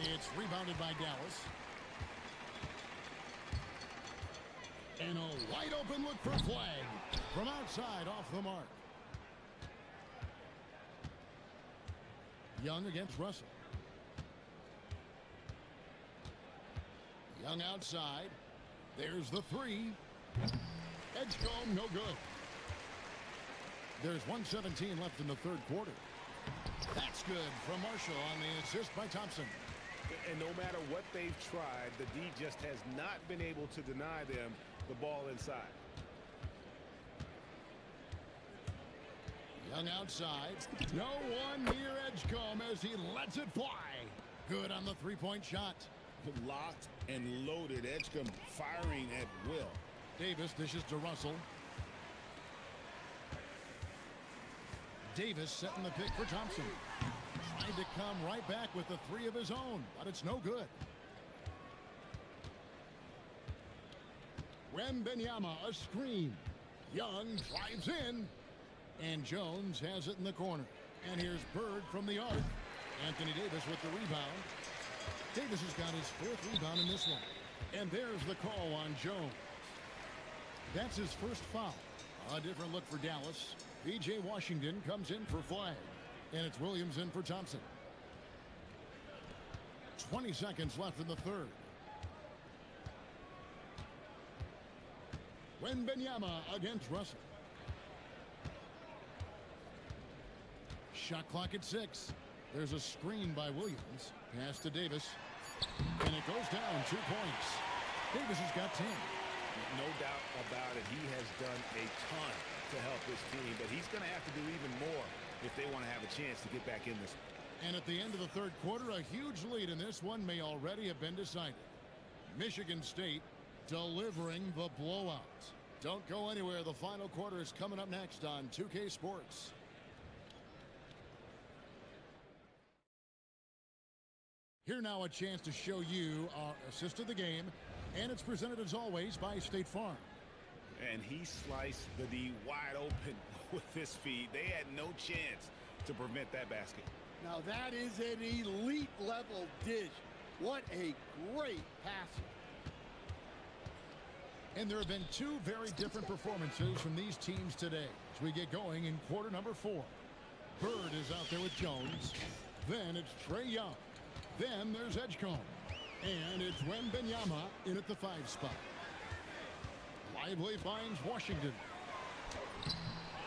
It's rebounded by Dallas. And a wide open look for Flag. From outside, off the mark. Young against Russell. Young outside. There's the 3. Edgecombe, no good. There's 1:17 left in the third quarter. That's good from Marshall on the assist by Thompson. And no matter what they've tried, the D just has not been able to deny them the ball inside. Young outside. No one near Edgecombe as he lets it fly. Good on the three-point shot. Locked and loaded. Edgecombe firing at will. Davis dishes to Russell. Davis setting the pick for Thompson. Trying to come right back with the 3 of his own, but it's no good. Wembanyama, a screen. Young drives in. And Jones has it in the corner. And here's Bird from the arc. Anthony Davis with the rebound. Davis has got his 4th rebound in this one. And there's the call on Jones. That's his first foul. A different look for Dallas. P.J. Washington comes in for Flag. And it's Williams in for Thompson. 20 seconds left in the third. Wembanyama against Russell. Shot clock at 6. There's a screen by Williams. Pass to Davis. And it goes down 2 points. Davis has got 10. No doubt about it. He has done a ton to help his team, but he's going to have to do even more if they want to have a chance to get back in this. And at the end of the third quarter, a huge lead in this one may already have been decided. Michigan State delivering the blowout. Don't go anywhere. The final quarter is coming up next on 2K Sports. Here now a chance to show you our assist of the game, and it's presented as always by State Farm. And he sliced the D wide open with this feed. They had no chance to prevent that basket. Now that is an elite level dish. What a great passer. And there have been 2 very different performances from these teams today as we get going in quarter number 4. Bird is out there with Jones. Then it's Trae Young. Then there's Edgecombe. And it's Wembanyama in at the 5 spot. Lively finds Washington.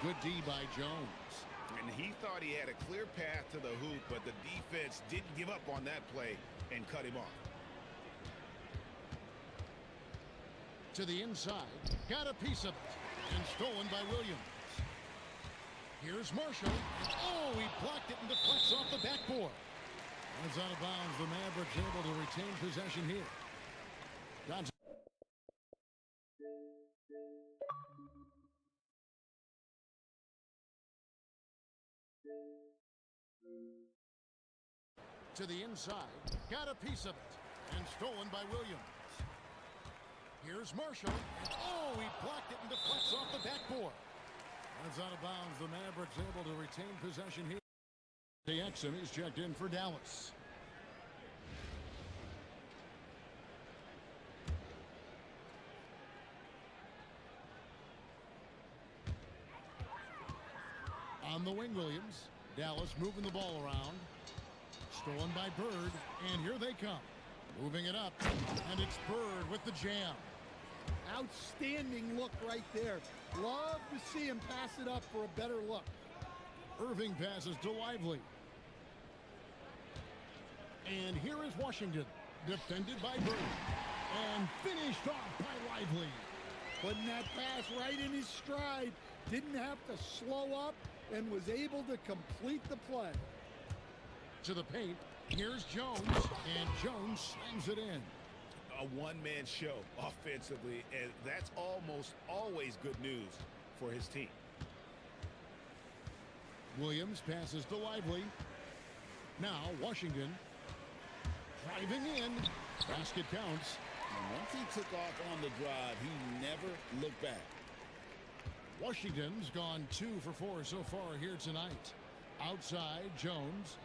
Good D by Jones. And he thought he had a clear path to the hoop, but the defense didn't give up on that play and cut him off. To the inside. Got a piece of it. And stolen by Williams. Here's Marshall. Oh, he blocked it and deflects off the backboard. It's out of bounds. The Mavericks able to retain possession here. Johnson. To the inside. Got a piece of it. And stolen by Williams. Here's Marshall. Oh, he blocked it and deflects off the backboard. It's out of bounds. The Mavericks able to retain possession here. Exum is checked in for Dallas. On the wing, Williams. Dallas moving the ball around. Stolen by Bird. And here they come. Moving it up. And it's Bird with the jam. Outstanding look right there. Love to see him pass it up for a better look. Irving passes to Lively. And here is Washington. Defended by Bird. And finished off by Lively. Putting that pass right in his stride. Didn't have to slow up and was able to complete the play. To the paint. Here's Jones. And Jones slams it in. A one-man show offensively, and that's almost always good news for his team. Williams passes to Lively. Now Washington driving in. Basket counts. And once he took off on the drive, he never looked back. Washington's gone 2 for 4 so far here tonight. Outside, Jones.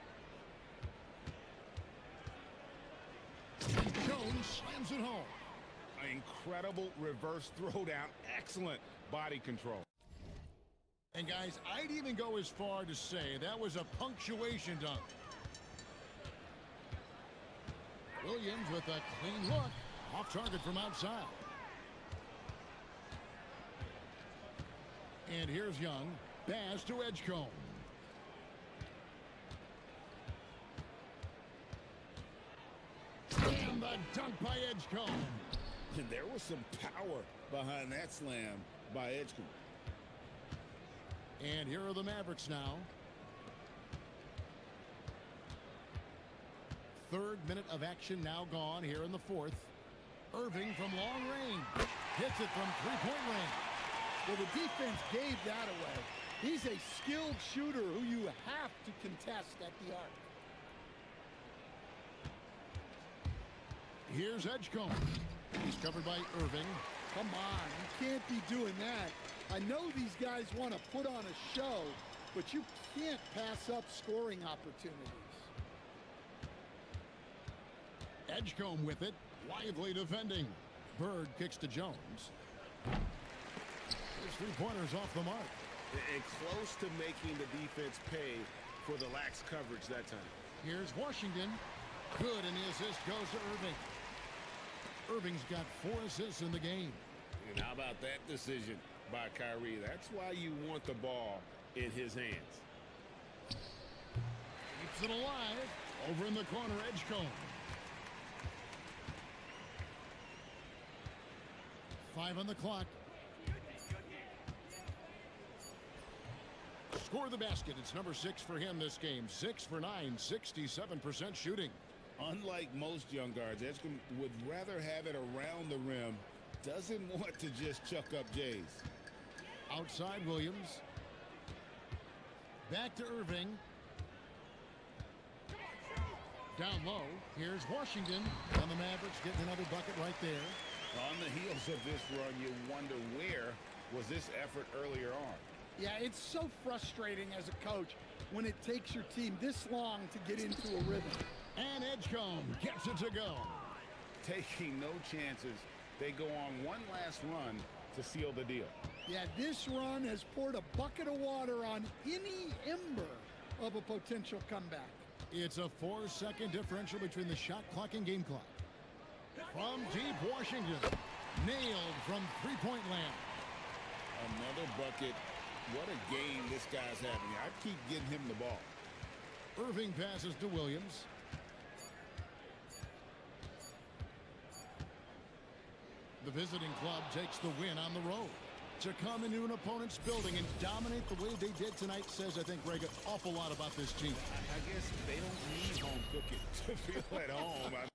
Jones slams it home. An incredible reverse throwdown. Excellent body control. And guys, I'd even go as far to say that was a punctuation dunk. Williams with a clean look. Off target from outside. And here's Young. Pass to Edgecombe. And the dunk by Edgecombe. And there was some power behind that slam by Edgecombe. And here are the Mavericks now. 3rd minute of action now gone here in the 4th. Irving from long range. Hits it from 3-point range. Well, the defense gave that away. He's a skilled shooter who you have to contest at the arc. Here's Edgecombe. He's covered by Irving. Come on, you can't be doing that. I know these guys want to put on a show, but you can't pass up scoring opportunities. Edgecombe with it. Lively defending. Bird kicks to Jones. His 3-pointers off the mark. And close to making the defense pay for the lax coverage that time. Here's Washington. Good, and the assist goes to Irving. Irving's got 4 assists in the game. And how about that decision by Kyrie? That's why you want the ball in his hands. Keeps it alive. Over in the corner, Edgecombe. 5 on the clock. Score the basket. It's number 6 for him this game. 6 for 9, 67% shooting. Unlike most young guards, Edgecombe would rather have it around the rim. Doesn't want to just chuck up Jays. Outside Williams. Back to Irving. Down low. Here's Washington. And the Mavericks getting another bucket right there. On the heels of this run, you wonder where was this effort earlier on. Yeah, it's so frustrating as a coach when it takes your team this long to get into a rhythm. And Edgecombe gets it to go. Taking no chances. They go on one last run to seal the deal. Yeah, this run has poured a bucket of water on any ember of a potential comeback. It's a 4-second differential between the shot clock and game clock. From deep Washington. Nailed from three-point land. Another bucket. What a game this guy's having. I keep getting him the ball. Irving passes to Williams. The visiting club takes the win on the road. To come into an opponent's building and dominate the way they did tonight says, I think, Greg, an awful lot about this team. I guess they don't need home cooking to feel at home.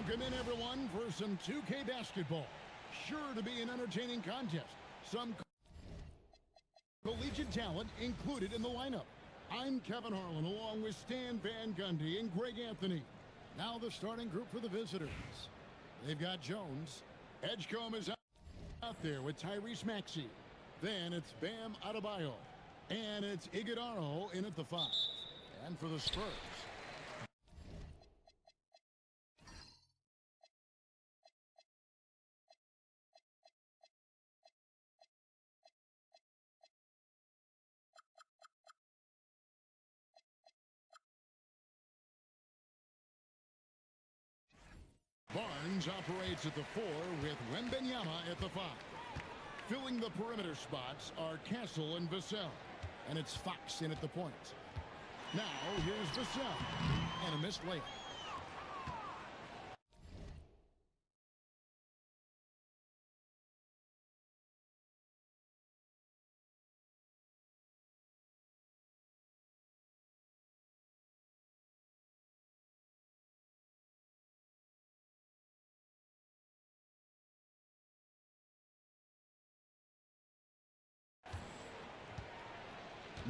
Welcome in, everyone, for some 2K basketball. Sure to be an entertaining contest. Some collegiate talent included in the lineup. I'm Kevin Harlan, along with Stan Van Gundy and Greg Anthony. Now the starting group for the visitors. They've got Jones. Edgecombe is out there with Tyrese Maxey. Then it's Bam Adebayo. And it's Iguodala in at the 5. And for the Spurs, Barnes operates at the 4 with Wembenyama at the 5. Filling the perimeter spots are Castle and Vassell. And it's Fox in at the point. Now, here's Vassell. And a missed layup.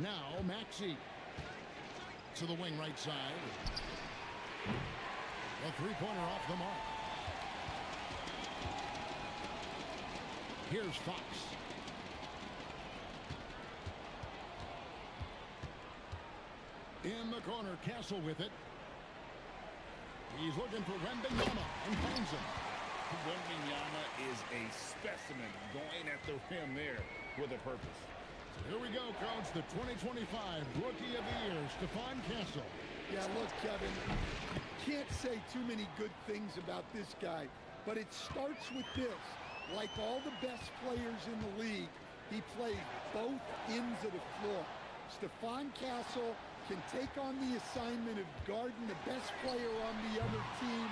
Now, Maxey to the wing right side. A three-pointer off the mark. Here's Fox. In the corner, Castle with it. He's looking for Wembenyama and finds him. Wembenyama is a specimen going at the rim there with a purpose. Here we go, Coach. The 2025 Rookie of the Year, Stephon Castle. Yeah, look, Kevin, you can't say too many good things about this guy, but it starts with this. Like all the best players in the league, he plays both ends of the floor. Stephon Castle can take on the assignment of guarding the best player on the other team,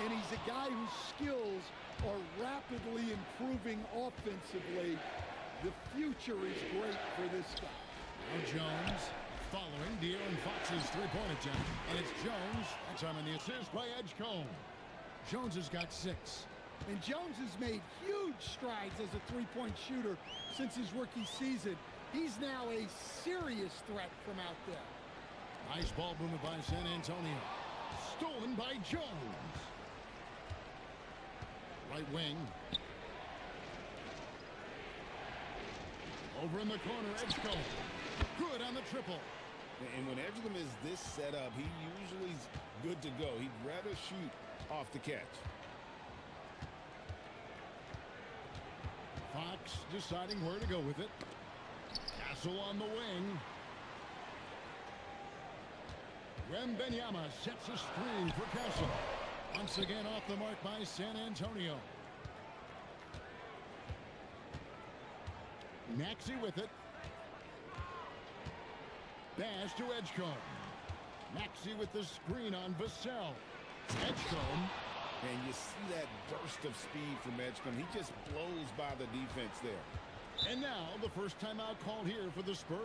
and he's a guy whose skills are rapidly improving offensively. The future is great for this guy. Now Jones following De'Aaron Fox's three-point attempt. And it's Jones. That time on the assist by Edgecombe. Jones has got 6. And Jones has made huge strides as a three-point shooter since his rookie season. He's now a serious threat from out there. Nice ball movement by San Antonio. Stolen by Jones. Right wing. Over in the corner, Edgecombe. Good on the triple. And when Edgecombe is this set up, he usually is good to go. He'd rather shoot off the catch. Fox deciding where to go with it. Castle on the wing. Wembenyama sets a screen for Castle. Once again off the mark by San Antonio. Maxey with it. Pass to Edgecombe. Maxey with the screen on Vassell. Edgecombe. And you see that burst of speed from Edgecombe. He just blows by the defense there. And now the first timeout called here for the Spurs.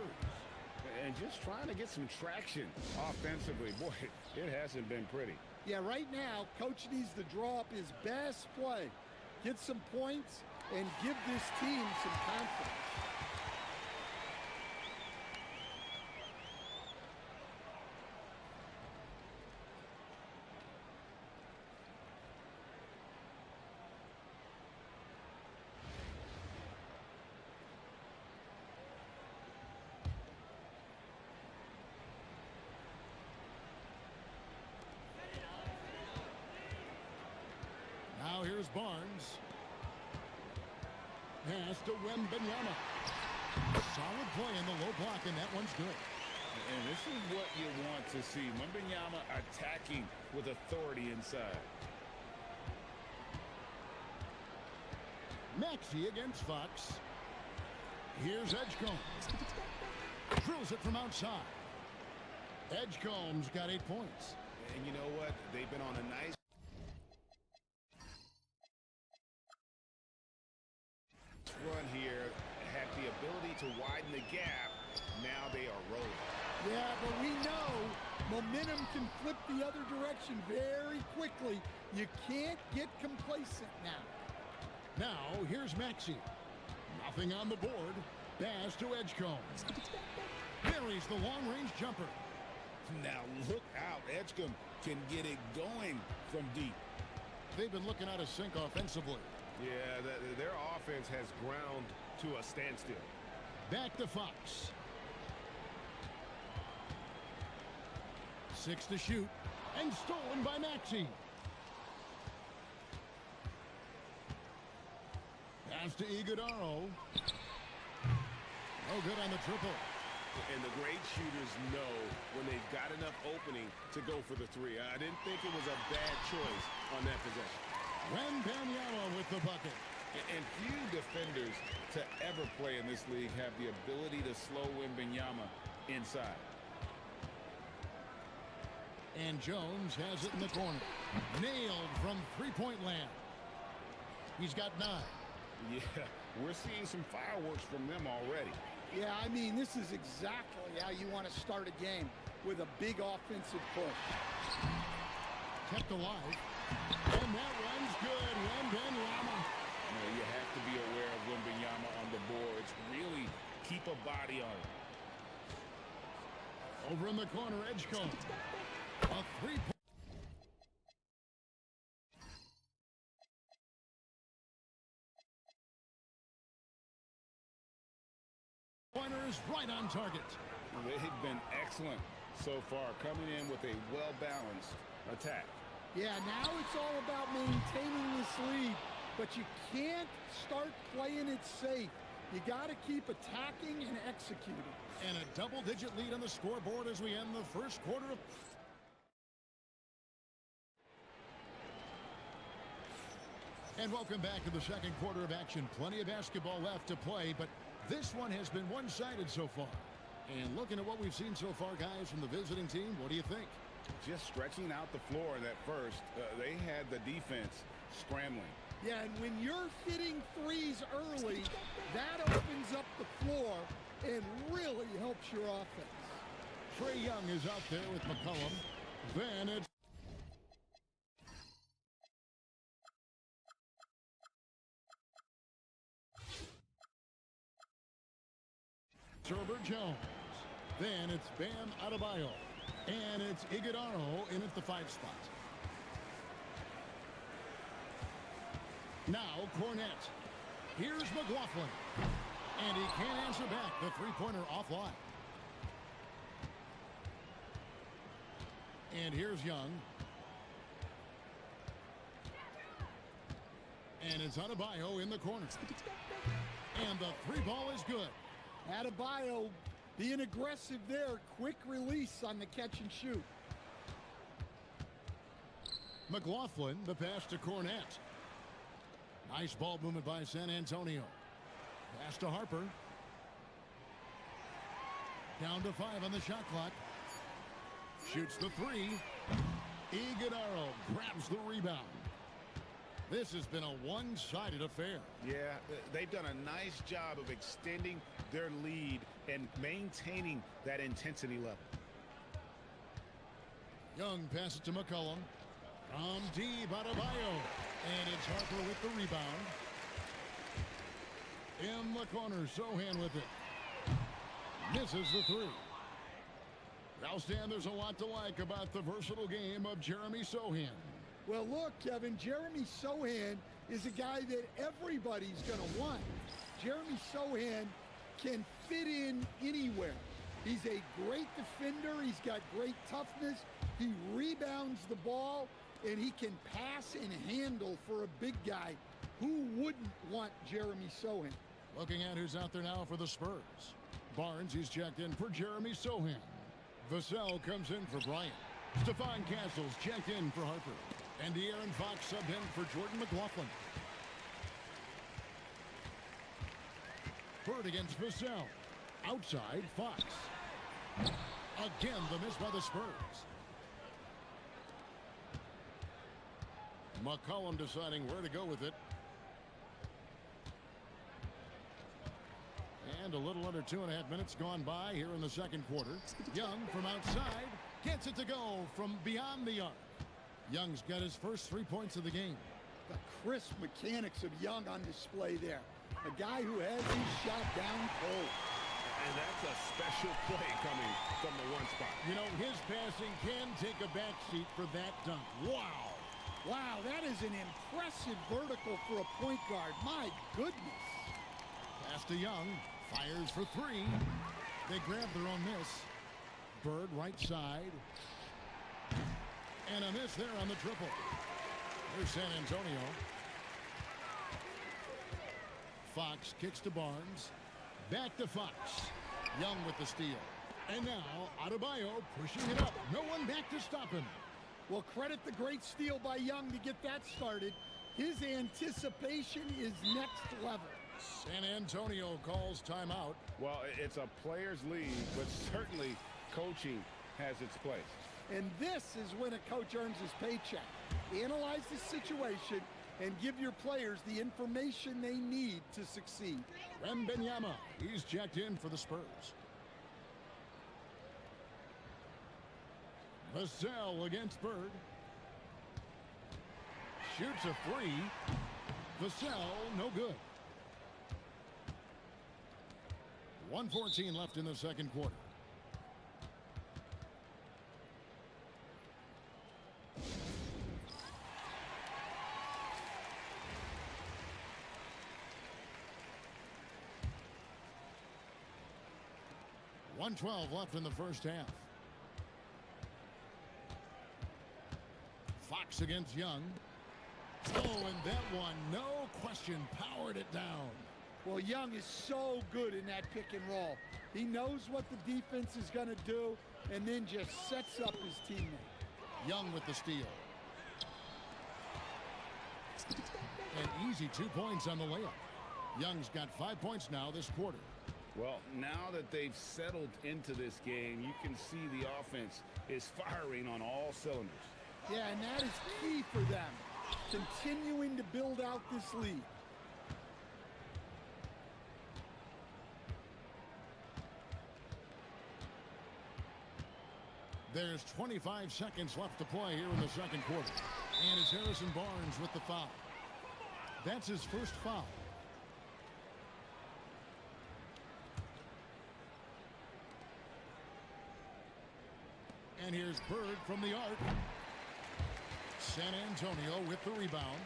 And just trying to get some traction offensively. Boy, it hasn't been pretty. Yeah, right now, Coach needs to draw up his best play. Get some points and give this team some confidence. Now here's Barnes. Pass to Wembenyama. Solid play in the low block, and that one's good. And this is what you want to see. Wembenyama attacking with authority inside. Maxey against Fox. Here's Edgecombe. Drills it from outside. Edgecombe's got 8 points. And you know what? They've been on a nice run here, had the ability to widen the gap. Now they are rolling. Yeah, but we know momentum can flip the other direction very quickly. You can't get complacent now. Now, here's Maxey. Nothing on the board. Pass to Edgecombe. Buries the long-range jumper. Now look out. Edgecombe can get it going from deep. They've been looking out of sync offensively. Yeah, their offense has ground to a standstill. Back to Fox. 6 to shoot. And stolen by Maxey. Pass to Iguodaro. No good on the triple. And the great shooters know when they've got enough opening to go for the three. I didn't think it was a bad choice on that possession. Wembanyama with the bucket. And few defenders to ever play in this league have the ability to slow Wembanyama inside. And Jones has it in the corner. Nailed from three-point land. He's got 9. Yeah, we're seeing some fireworks from them already. Yeah, I mean, this is exactly how you want to start a game, with a big offensive push. Kept alive. And that one's good. Wembanyama. You have to be aware of Wembanyama on the boards. Really keep a body on it. Over in the corner, Edgecombe. A three-point. Pointers right on target. They've been excellent so far, coming in with a well-balanced attack. Yeah, now it's all about maintaining this lead, but you can't start playing it safe. You got to keep attacking and executing. And a double-digit lead on the scoreboard as we end the first quarter of... And welcome back to the second quarter of action. Plenty of basketball left to play, but this one has been one-sided so far. And looking at what we've seen so far, guys, from the visiting team, what do you think? Just stretching out the floor in that first. They had the defense scrambling. Yeah, and when you're hitting threes early, that opens up the floor and really helps your offense. Trae Young is out there with McCollum. Then it's Herbert Jones. Then it's Bam Adebayo. And it's Iguodaro in at the 5 spot. Now Cornette. Here's McLaughlin. And he can't answer back. The three-pointer offline. And here's Young. And it's Adebayo in the corner. And the three ball is good. Adebayo being aggressive there. Quick release on the catch and shoot. McLaughlin, the pass to Cornette. Nice ball movement by San Antonio. Pass to Harper. Down to 5 on the shot clock. Shoots the 3. Iguodaro grabs the rebound. This has been a one-sided affair. Yeah, they've done a nice job of extending their lead and maintaining that intensity level. Young passes to McCollum. From deep, Adebayo. And it's Harper with the rebound. In the corner, Sohan with it. Misses the 3. Now, Stan, there's a lot to like about the versatile game of Jeremy Sohan. Well, look, Kevin, Jeremy Sohan is a guy that everybody's going to want. Jeremy Sohan can fit in anywhere. He's a great defender. He's got great toughness. He rebounds the ball, and he can pass and handle for a big guy. Who wouldn't want Jeremy Sohan? Looking at who's out there now for the Spurs. Barnes, he's checked in for Jeremy Sohan. Vassell comes in for Bryant. Stephon Castles checked in for Harper. And De'Aaron Fox subbed in for Jordan McLaughlin. Bird against Vassell. Outside, Fox. Again, the miss by the Spurs. McCollum deciding where to go with it. And a little under 2.5 minutes gone by here in the second quarter. Young from outside gets gets it to go from beyond the arc. Young's got his first 3 points of the game. The crisp mechanics of Young on display there. A guy who has his shot down cold. And that's a special play coming from the one spot. You know, his passing can take a backseat for that dunk. Wow. Wow, that is an impressive vertical for a point guard. My goodness. Pass to Young. Fires for three. They grab their own miss. Bird right side. And a miss there on the triple. Here's San Antonio. Fox kicks to Barnes. Back to Fox. Young with the steal. And now Adebayo pushing it up. No one back to stop him. Well, credit the great steal by Young to get that started. His anticipation is next level. San Antonio calls timeout. Well, it's a players' league, but certainly coaching has its place. And this is when a coach earns his paycheck. Analyze the situation and give your players the information they need to succeed. Wembanyama, he's checked in for the Spurs. Vassell against Bird. Shoots a three. Vassell, no good. 1:14 left in the second quarter. .112 left in the first half. Fox against Young. Oh, and that one, no question, powered it down. Well, Young is so good in that pick and roll. He knows what the defense is going to do and then just sets up his teammate. Young with the steal. An easy 2 points on the layup. Young's got 5 points now this quarter. Well, now that they've settled into this game, you can see the offense is firing on all cylinders. Yeah, and that is key for them, continuing to build out this lead. There's 25 seconds left to play here in the second quarter. And it's Harrison Barnes with the foul. That's his first foul. And here's Bird from the arc. San Antonio with the rebound.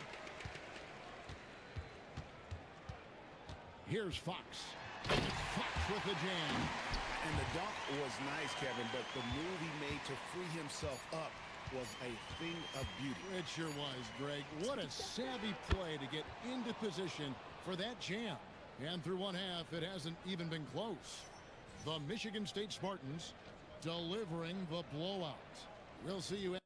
Here's Fox. Fox with the jam. And the dunk was nice, Kevin, but the move he made to free himself up was a thing of beauty. It sure was, Greg. What a savvy play to get into position for that jam. And through one half, it hasn't even been close. The Michigan State Spartans delivering the blowout. We'll see you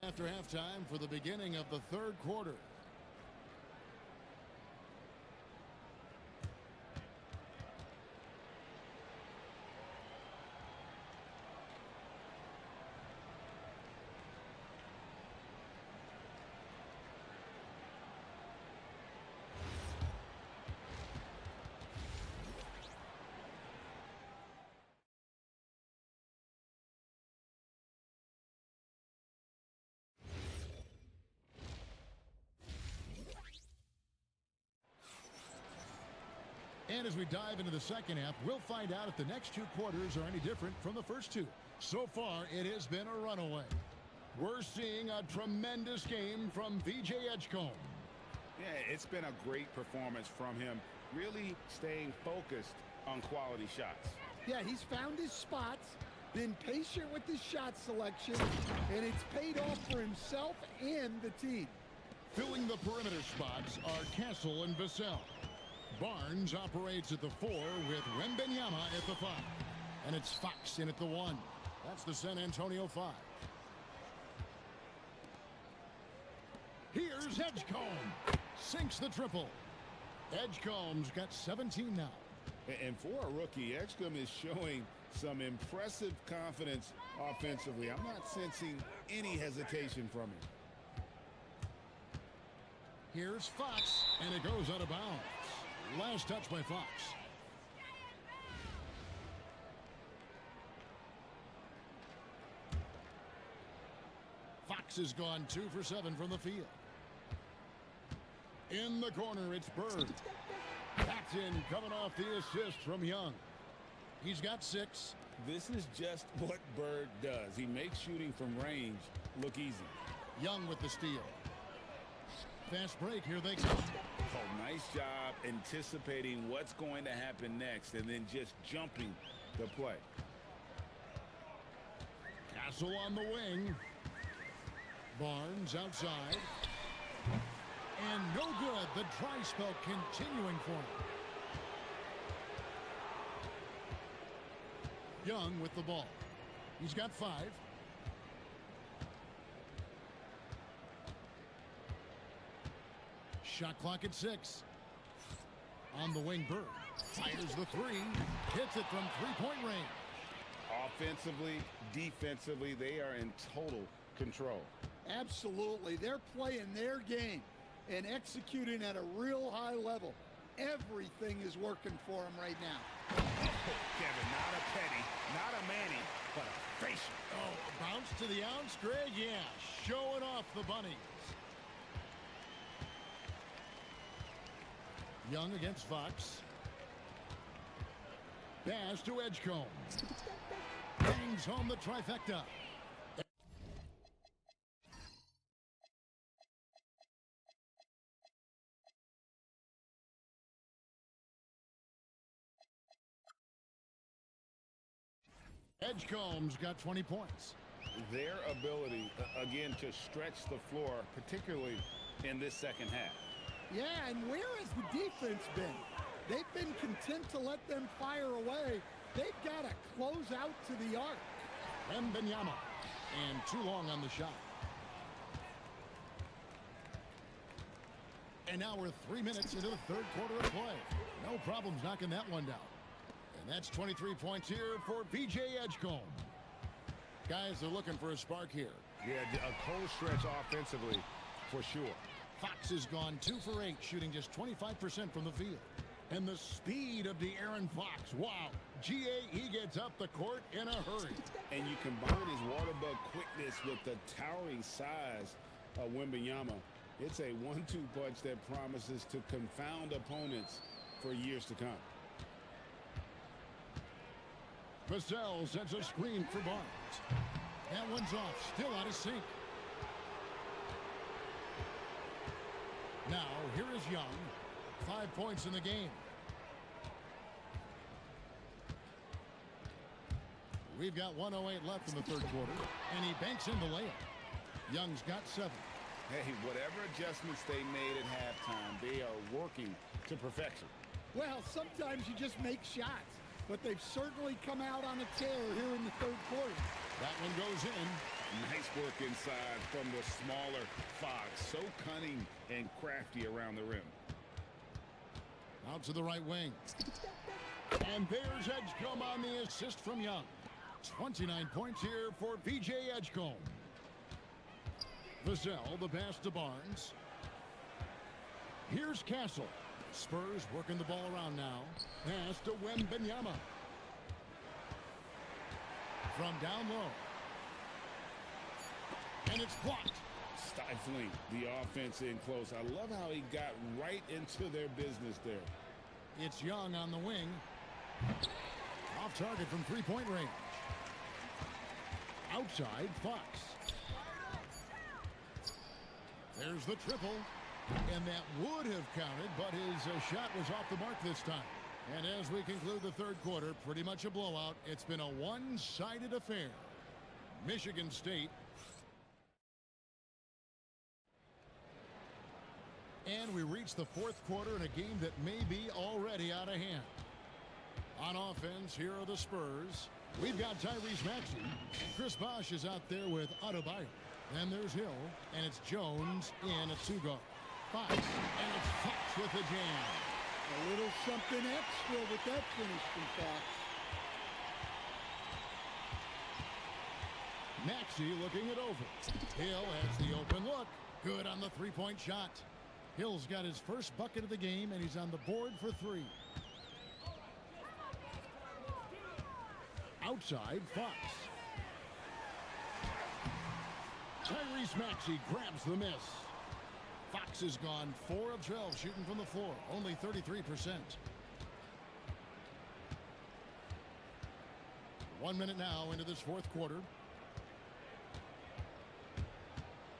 After halftime for the beginning of the third quarter. And as we dive into the second half, we'll find out if the next two quarters are any different from the first two. So far, it has been a runaway. We're seeing a tremendous game from VJ Edgecombe. Yeah, it's been a great performance from him, really staying focused on quality shots. Yeah, he's found his spots, been patient with his shot selection, and it's paid off for himself and the team. Filling the perimeter spots are Castle and Vassell. Barnes operates at the 4 with Wembenyama at the 5. And it's Fox in at the 1. That's the San Antonio 5. Here's Edgecombe. Sinks the triple. Edgecombe's got 17 now. And for a rookie, Edgecombe is showing some impressive confidence offensively. I'm not sensing any hesitation from him. Here's Fox, and it goes out of bounds. Last touch by Fox. Fox has gone 2 for 7 from the field. In the corner, it's Bird. That's in, coming off the assist from Young. He's got 6. This is just what Bird does. He makes shooting from range look easy. Young with the steal. Fast break, here they go. Oh, nice job anticipating what's going to happen next and then just jumping the play. Castle on the wing. Barnes outside. And no good. The dry spell continuing for him. Young with the ball. He's got 5. Shot clock at 6. On the wing, Bird fires the 3. Hits it from three-point range. Offensively, defensively, they are in total control. Absolutely. They're playing their game and executing at a real high level. Everything is working for them right now. Kevin, not a Petty, not a Manny, but a facial. Oh, bounce to the ounce, Greg? Yeah, showing off the bunnies. Young against Fox. Pass to Edgecombe. Bangs home the trifecta. Edgecombe's got 20 points. Their ability, again, to stretch the floor, particularly in this second half. Yeah, and where has the defense been? They've been content to let them fire away. They've got to close out to the arc. Wembenyama. And too long on the shot. And now we're 3 minutes into the third quarter of play. No problems knocking that one down. And that's 23 points here for VJ Edgecombe. Guys are looking for a spark here. Yeah, a cold stretch offensively for sure. Fox has gone 2 for 8, shooting just 25% from the field. And the speed of De'Aaron Fox. Wow. He gets up the court in a hurry. And you combine his water bug quickness with the towering size of Wembenyama. It's a 1-2 punch that promises to confound opponents for years to come. Vassell sends a screen for Barnes. That one's off, still out of sync. Now, here is Young. 5 points in the game. We've got 1:08 left in the third quarter, and he banks in the layup. Young's got 7. Hey, whatever adjustments they made at halftime, they are working to perfection. Well, sometimes you just make shots, but they've certainly come out on a tear here in the third quarter. That one goes in. Nice work inside from the smaller Fox. So cunning and crafty around the rim. Out to the right wing. And there's Edgecombe on the assist from Young. 29 points here for VJ Edgecombe. Vassell, the pass to Barnes. Here's Castle. Spurs working the ball around now. Pass to Wembanyama. From down low. And it's blocked. Stifling the offense in close. I love how he got right into their business there. It's Young on the wing. Off target from three-point range. Outside, Fox. There's the triple. And that would have counted, but his shot was off the mark this time. And as we conclude the third quarter, pretty much a blowout. It's been a one-sided affair. Michigan State. And we reach the fourth quarter in a game that may be already out of hand. On offense, here are the Spurs. We've got Tyrese Maxey. Chris Bosh is out there with Adebayo. Then there's Hill, and it's Jones in at two guard. Fox, and it's Fox with the jam. A little something extra with that finish from Fox. Maxey looking it over. Hill has the open look. Good on the three-point shot. Hill's got his first bucket of the game, and he's on the board for three. Outside, Fox. Tyrese Maxey grabs the miss. Fox has gone 4 of 12 shooting from the floor, only 33%. 1 minute now into this fourth quarter.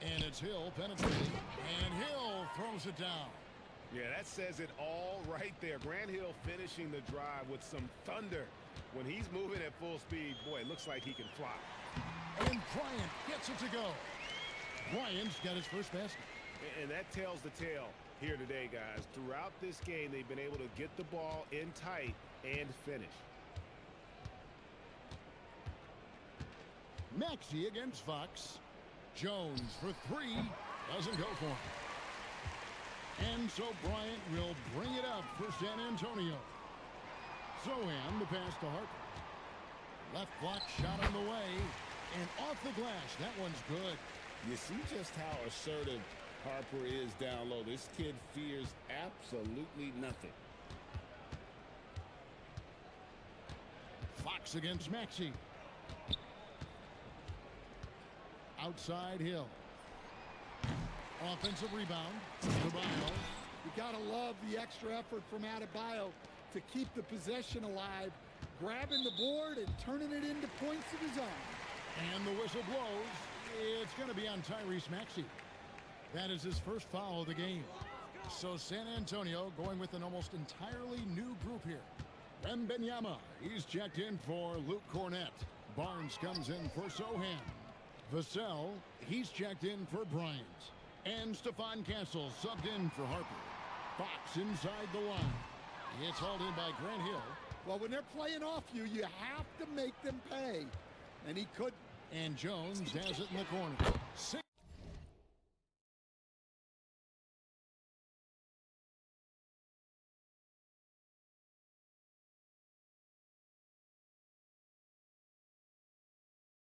And it's Hill penetrating, and Hill throws it down. Yeah, that says it all right there. Grant Hill finishing the drive with some thunder. When he's moving at full speed, boy, it looks like he can fly. And Bryant gets it to go. Bryant's got his first basket. And that tells the tale here today, guys. Throughout this game, they've been able to get the ball in tight and finish. Maxey against Fox. Jones for three. Doesn't go for him. And so Bryant will bring it up for San Antonio. Sohan, the pass to Harper. Left block shot on the way. And off the glass. That one's good. You see just how assertive Harper is down low. This kid fears absolutely nothing. Fox against Maxey. Outside Hill. Offensive rebound. Adebayo. You gotta love the extra effort from Adebayo to keep the possession alive, grabbing the board and turning it into points of his own. And the whistle blows. It's going to be on Tyrese Maxey. That is his first foul of the game. So San Antonio going with an almost entirely new group here. Wembanyama, he's checked in for Luke Cornett. Barnes comes in for Sohan. Vassell, he's checked in for Bryant. And Stephon Castle subbed in for Harper. Fox inside the line. It's hauled in by Grant Hill. Well, when they're playing off you, you have to make them pay. And he couldn't. And Jones has it in the corner.